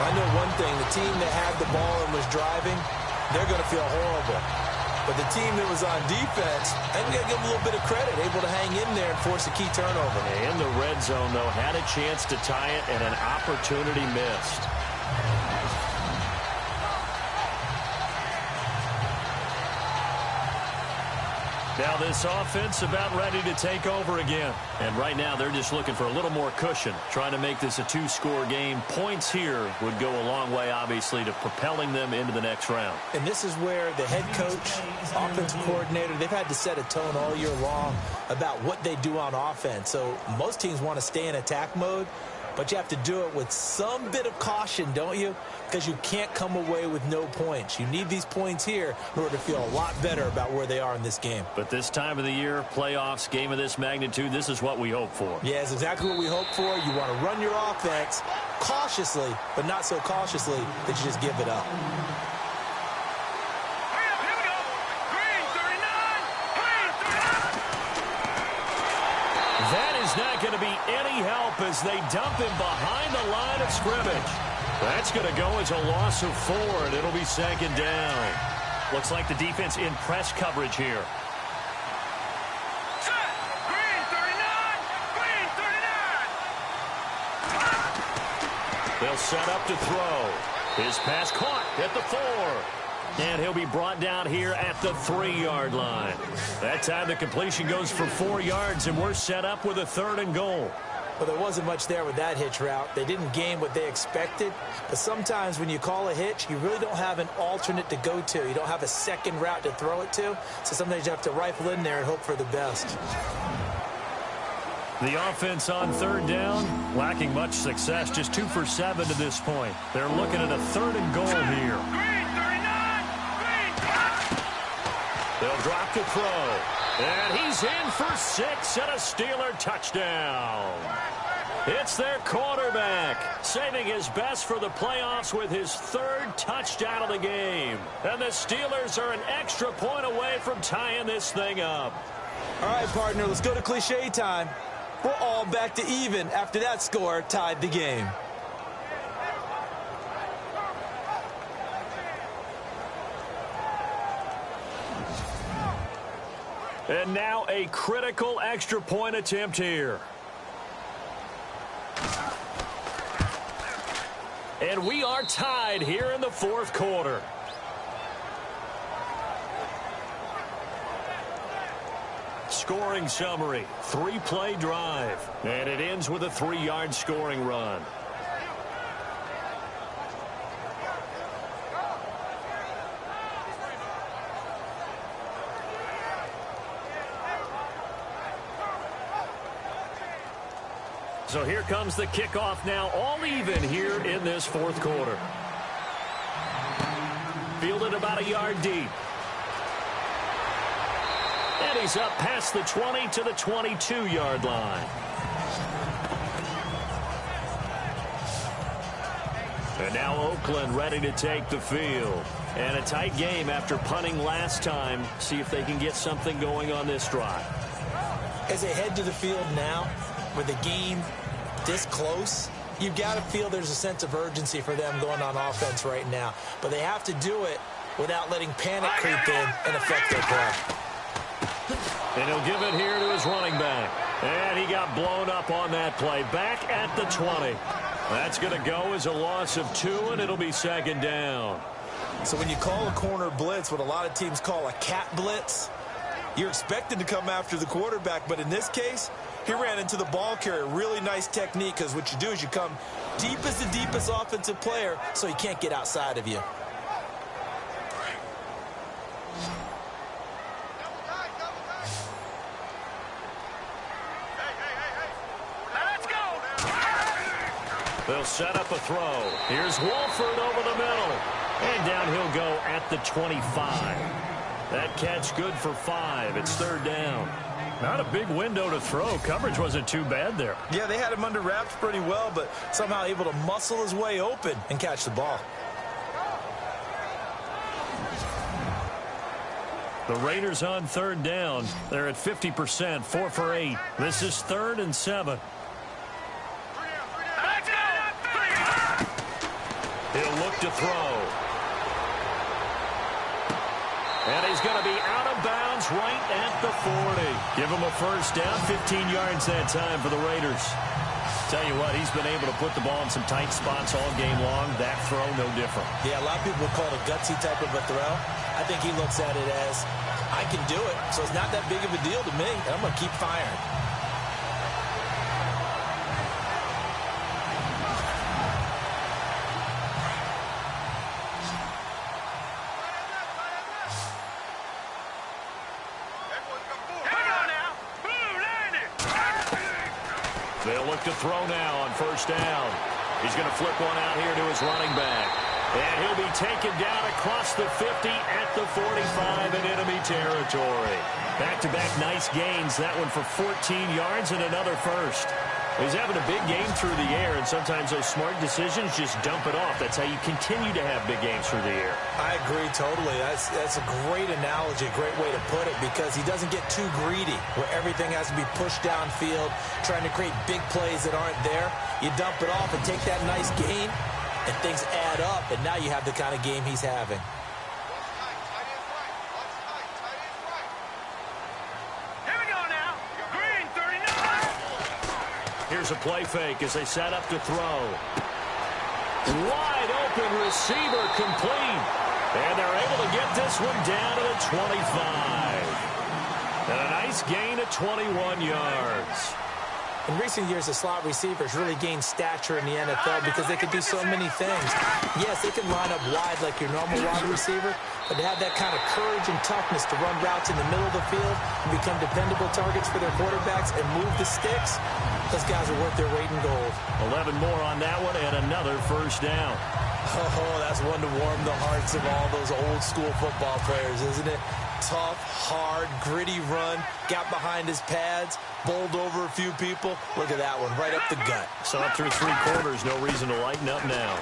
I know one thing. The team that had the ball and was driving, they're going to feel horrible. But the team that was on defense, I'm going to give them a little bit of credit, able to hang in there and force a key turnover. In the red zone, though, had a chance to tie it and an opportunity missed. Now this offense about ready to take over again. And right now they're just looking for a little more cushion, trying to make this a 2-score game. Points here would go a long way, obviously, to propelling them into the next round. And this is where the head coach, offensive coordinator, they've had to set a tone all year long about what they do on offense. So most teams want to stay in attack mode, but you have to do it with some bit of caution, don't you? Because you can't come away with no points. You need these points here in order to feel a lot better about where they are in this game. But this time of the year, playoffs, game of this magnitude, this is what we hope for. Yeah, it's exactly what we hope for. You want to run your offense cautiously, but not so cautiously that you just give it up. That is not going to be any help as they dump him behind the line of scrimmage. That's going to go as a loss of 4, and it'll be second down. Looks like the defense in press coverage here. Green 39! Green 39! They'll set up to throw. His pass caught at the 4. And he'll be brought down here at the 3-yard line. That time the completion goes for 4 yards, and we're set up with a 3rd and goal. Well, there wasn't much there with that hitch route. They didn't gain what they expected. But sometimes when you call a hitch, you really don't have an alternate to go to. You don't have a second route to throw it to. So sometimes you have to rifle in there and hope for the best. The offense on third down, lacking much success, just 2 for 7 to this point. They're looking at a 3rd and goal here. Green 39! Green! They'll drop to throw. And he's in for 6 and a Steeler touchdown. It's their quarterback, saving his best for the playoffs with his 3rd touchdown of the game. And the Steelers are an extra point away from tying this thing up. All right, partner, let's go to cliche time. We're all back to even after that score tied the game. And now a critical extra point attempt here. And we are tied here in the 4th quarter. Scoring summary, 3-play drive. And it ends with a 3-yard scoring run. So here comes the kickoff now, all even here in this 4th quarter. Fielded about a yard deep. And he's up past the 20 to the 22-yard line. And now Oakland ready to take the field. And a tight game after punting last time. See if they can get something going on this drive. As they head to the field now, with the game this close, you've got to feel there's a sense of urgency for them going on offense right now. But they have to do it without letting panic creep in and affect their play. And he'll give it here to his running back. And he got blown up on that play. Back at the 20. That's going to go as a loss of 2, and it'll be second down. So when you call a corner blitz, what a lot of teams call a cat blitz, you're expected to come after the quarterback. But in this case, he ran into the ball carrier. Really nice technique, because what you do is you come deep as the deepest offensive player so he can't get outside of you. They'll set up a throw. Here's Wolford over the middle. And down he'll go at the 25. That catch good for 5. It's third down. Not a big window to throw. Coverage wasn't too bad there. Yeah, they had him under wraps pretty well, but somehow able to muscle his way open and catch the ball. The Raiders on third down. They're at 50%, 4 for 8. This is 3rd and 7. He'll look to throw. And he's going to be out of bounds right at the 40. Give him a first down, 15 yards that time for the Raiders. Tell you what, he's been able to put the ball in some tight spots all game long. That throw, no different. Yeah, a lot of people would call it a gutsy type of a throw. I think he looks at it as, I can do it, so it's not that big of a deal to me, and I'm going to keep firing. They'll look to throw now on first down. He's going to flip one out here to his running back. And he'll be taken down across the 50 at the 45 in enemy territory. Back-to-back nice gains. That one for 14 yards and another first. He's having a big game through the air, and sometimes those smart decisions just dump it off. That's how you continue to have big games through the air. I agree totally. That's a great analogy, a great way to put it, because he doesn't get too greedy where everything has to be pushed downfield, trying to create big plays that aren't there. You dump it off and take that nice gain, and things add up, and now you have the kind of game he's having. Here's a play fake as they set up to throw. Wide open receiver complete. And they're able to get this one down to the 25. And a nice gain of 21 yards. In recent years, the slot receivers really gained stature in the NFL because they could do so many things. Yes, they can line up wide like your normal wide receiver, but to have that kind of courage and toughness to run routes in the middle of the field and become dependable targets for their quarterbacks and move the sticks, those guys are worth their weight in gold. 11 more on that one and another first down. Oh, that's one to warm the hearts of all those old school football players, isn't it? Tough, hard, gritty run, got behind his pads, bowled over a few people. Look at that one, right up the gut. So up through 3 quarters, no reason to lighten up now.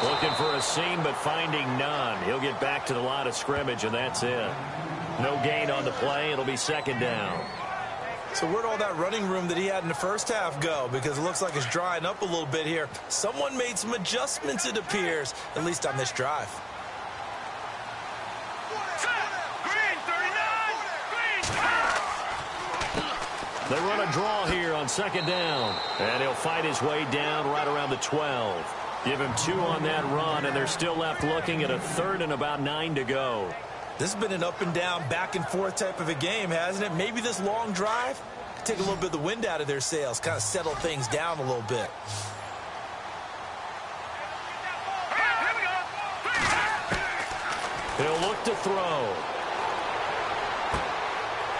Looking for a seam, but finding none. He'll get back to the line of scrimmage, and that's it. No gain on the play. It'll be second down. So where'd all that running room that he had in the first half go? Because it looks like it's drying up a little bit here. Someone made some adjustments, it appears, at least on this drive. They run a draw here on second down. And he'll fight his way down right around the 12. Give him 2 on that run, and they're still left looking at a 3rd and about 9 to go. This has been an up and down, back and forth type of a game, hasn't it? Maybe this long drive take a little bit of the wind out of their sails, kind of settle things down a little bit. He'll look to throw.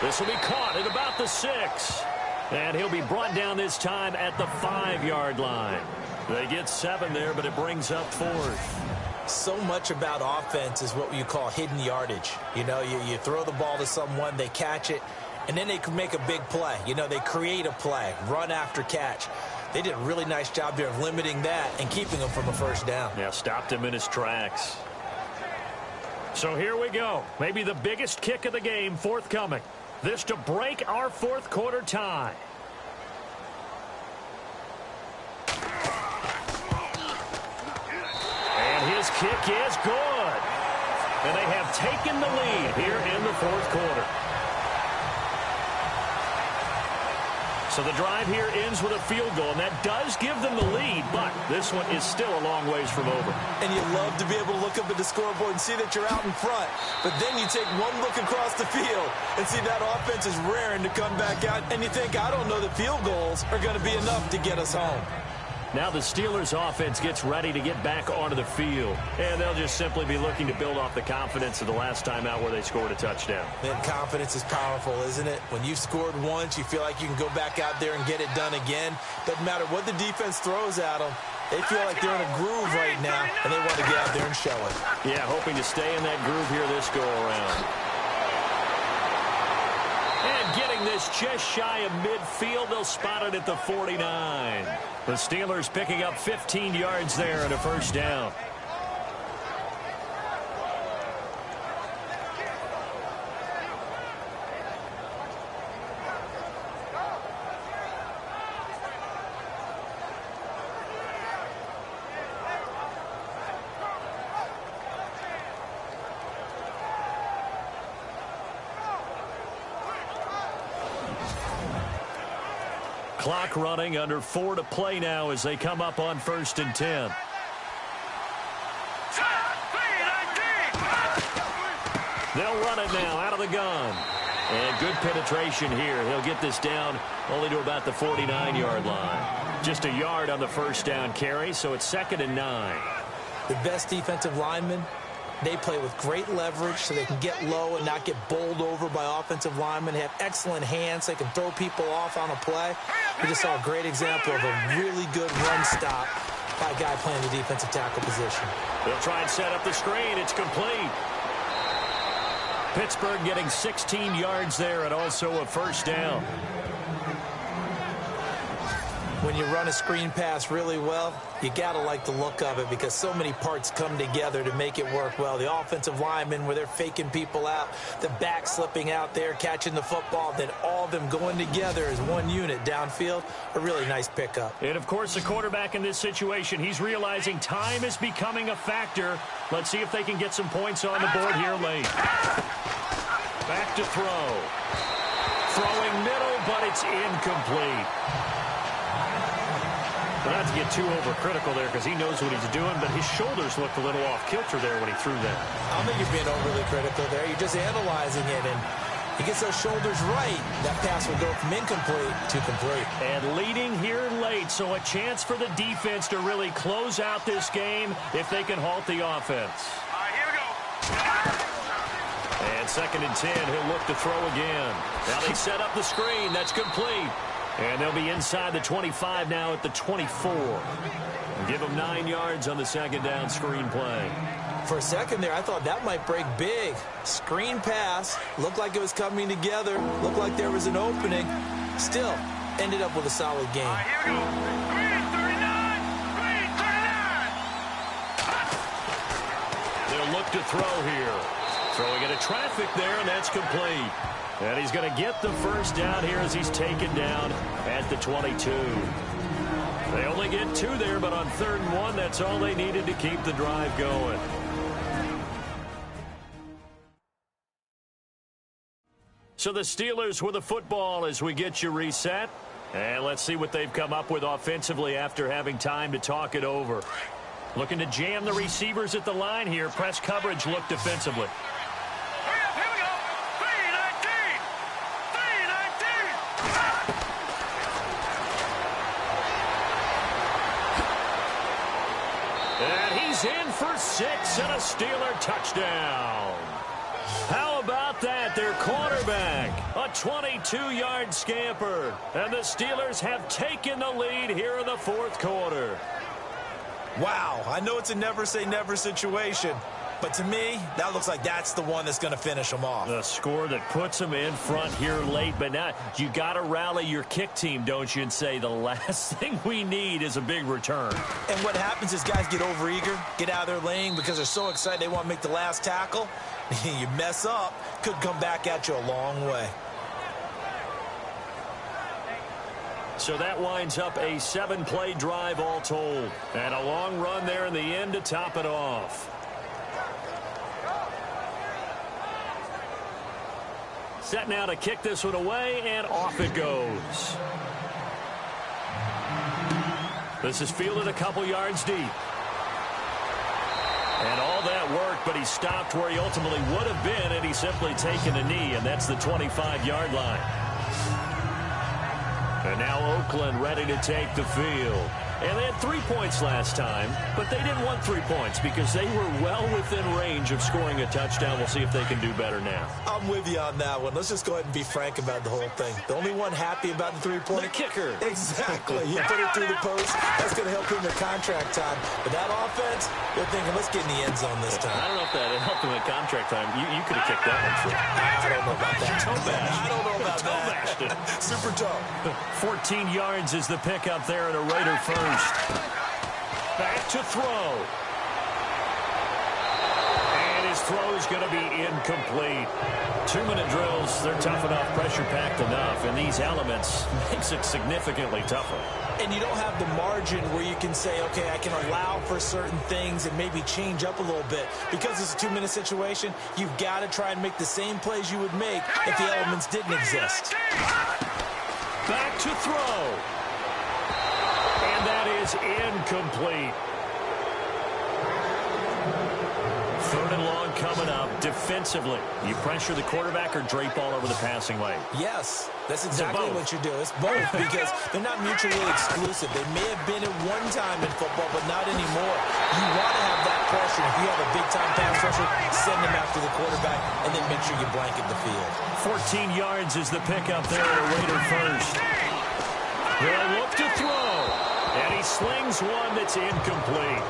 This will be caught at about the 6. And he'll be brought down this time at the 5-yard line. They get 7 there, but it brings up 4th. So much about offense is what you call hidden yardage. You know, you throw the ball to someone, they catch it, and then they can make a big play. You know, they create a play, run after catch. They did a really nice job there of limiting that and keeping him from a first down. Yeah, stopped him in his tracks. So here we go. Maybe the biggest kick of the game forthcoming. This to break our 4th quarter tie. And his kick is good. And they have taken the lead here in the fourth quarter. So the drive here ends with a field goal, and that does give them the lead, but this one is still a long ways from over. And you love to be able to look up at the scoreboard and see that you're out in front. But then you take one look across the field and see that offense is raring to come back out, and you think, I don't know that field goals are going to be enough to get us home. Now the Steelers offense gets ready to get back onto the field. And they'll just simply be looking to build off the confidence of the last time out where they scored a touchdown. Man, confidence is powerful, isn't it? When you've scored once, you feel like you can go back out there and get it done again. Doesn't matter what the defense throws at them. They feel like they're in a groove right now, and they want to get out there and show it. Yeah, hoping to stay in that groove here this go-around. And getting this just shy of midfield, they'll spot it at the 49. The Steelers picking up 15 yards there and a first down. Clock running, under 4 to play now as they come up on 1st and 10. They'll run it now out of the gun. And good penetration here. He'll get this down only to about the 49-yard line. Just a yard on the first down carry, so it's 2nd and 9. The best defensive linemen, they play with great leverage so they can get low and not get bowled over by offensive linemen. They have excellent hands. So they can throw people off on a play. We just saw a great example of a really good run stop by a guy playing the defensive tackle position. They'll try and set up the screen. It's complete. Pittsburgh getting 16 yards there and also a first down. When you run a screen pass really well, you got to like the look of it because so many parts come together to make it work well. The offensive linemen where they're faking people out, the back slipping out there, catching the football, then all of them going together as one unit downfield, a really nice pickup. And, of course, the quarterback in this situation, he's realizing time is becoming a factor. Let's see if they can get some points on the board here late. Back to throw. Throwing middle, but it's incomplete. Not to get too overcritical there because he knows what he's doing, but his shoulders looked a little off kilter there when he threw that. I don't think you're being overly critical there. You're just analyzing it, and he gets those shoulders right. That pass will go from incomplete to complete. And leading here late, so a chance for the defense to really close out this game if they can halt the offense. All right, here we go. And 2nd and 10, he'll look to throw again. Now they set up the screen. That's complete. And they'll be inside the 25 now at the 24. Give them 9 yards on the 2nd down screen play. For a second there, I thought that might break big. Screen pass. Looked like it was coming together. Looked like there was an opening. Still, ended up with a solid game. All right, here we go. Green 39. Green 39. They'll look to throw here. Throwing into traffic there, and that's complete. And he's going to get the first down here as he's taken down at the 22. They only get 2 there, but on 3rd and 1, that's all they needed to keep the drive going. So the Steelers with the football as we get you reset. And let's see what they've come up with offensively after having time to talk it over. Looking to jam the receivers at the line here. Press coverage look defensively. In for 6 and a Steeler touchdown. How about that? Their quarterback, a 22-yard scamper. And the Steelers have taken the lead here in the fourth quarter. Wow, I know it's a never-say-never situation, but to me, that looks like that's the one that's going to finish them off. The score that puts them in front here late, but now you got to rally your kick team, don't you, and say the last thing we need is a big return. And what happens is guys get overeager, get out of their lane because they're so excited they want to make the last tackle. You mess up, could come back at you a long way. So that winds up a 7-play drive all told. And a long run there in the end to top it off. Set now to kick this one away, and off it goes. This is fielded a couple yards deep. And all that work, but he stopped where he ultimately would have been, and he's simply taken a knee, and that's the 25-yard line. And now Oakland ready to take the field. And they had 3 points last time, but they didn't want 3 points because they were well within range of scoring a touchdown. We'll see if they can do better now. I'm with you on that one. Let's just go ahead and be frank about the whole thing. The only one happy about the three-point. The kicker. Exactly. He put it through the post. That's going to help him in contract time. But that offense, they're thinking, let's get in the end zone this time. I don't know if that helped him in contract time. You could have kicked that one through. I don't know about that. Toe-bashed. I don't know about that. Toe-bashed it. Super toe. 14 yards is the pickup there, and a Raider first. Back to throw. And his throw is going to be incomplete. 2-minute drills, they're tough enough, pressure-packed enough, and these elements makes it significantly tougher. And you don't have the margin where you can say, okay, I can allow for certain things and maybe change up a little bit. Because it's a 2-minute situation, you've got to try and make the same plays you would make if the elements didn't exist. Back to throw. And that is incomplete. 3rd and long coming up. Defensively, you pressure the quarterback or drape all over the passing lane? Yes, that's exactly what you do. It's both because they're not mutually exclusive. They may have been at one time in football, but not anymore. You want to have that pressure. If you have a big-time pass rusher, send them after the quarterback, and then make sure you blanket the field. 14 yards is the pickup there at a Raider first. They'll look to throw. And he slings one that's incomplete.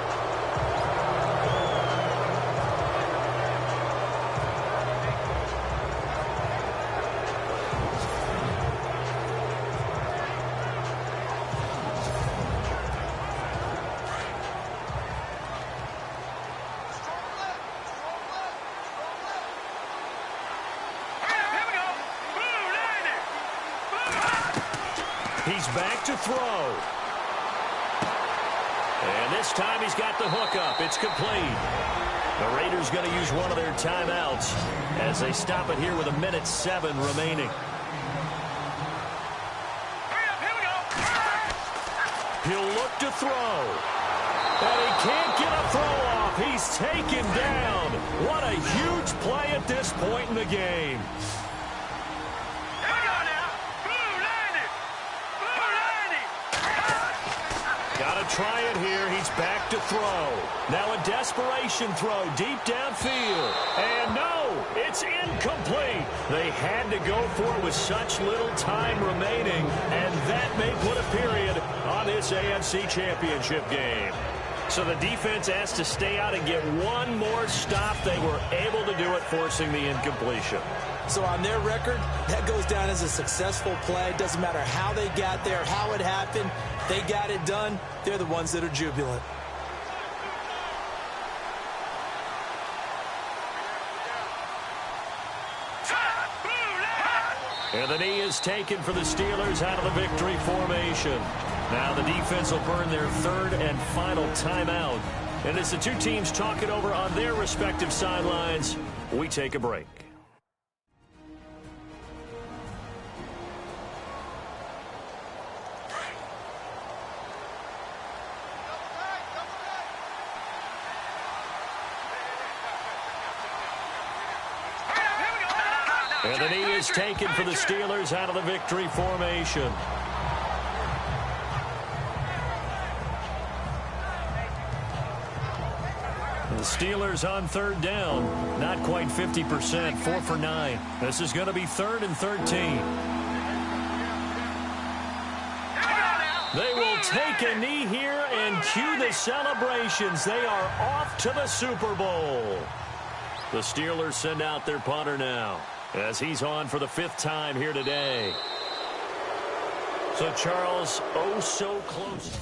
He's back to throw. And this time he's got the hook up. It's complete. The Raiders going to use one of their timeouts as they stop it here with 1:07 remaining. He'll look to throw. And he can't get a throw off. He's taken down. What a huge play at this point in the game. Try it here. He's back to throw. Now a desperation throw deep downfield. And no, it's incomplete. They had to go for it with such little time remaining, and that may put a period on this AFC Championship game. So the defense asked to stay out and get one more stop. They were able to do it, forcing the incompletion. So on their record, that goes down as a successful play. Doesn't matter how they got there, how it happened. They got it done. They're the ones that are jubilant. And the knee is taken for the Steelers out of the victory formation. Now the defense will burn their 3rd and final timeout. And as the two teams talk it over on their respective sidelines, we take a break. And the knee is taken for the Steelers out of the victory formation. The Steelers on 3rd down. Not quite 50%, 4 for 9. This is going to be 3rd and 13. They will take a knee here and cue the celebrations. They are off to the Super Bowl. The Steelers send out their punter now, as he's on for the 5th time here today. So, Charles, oh so close.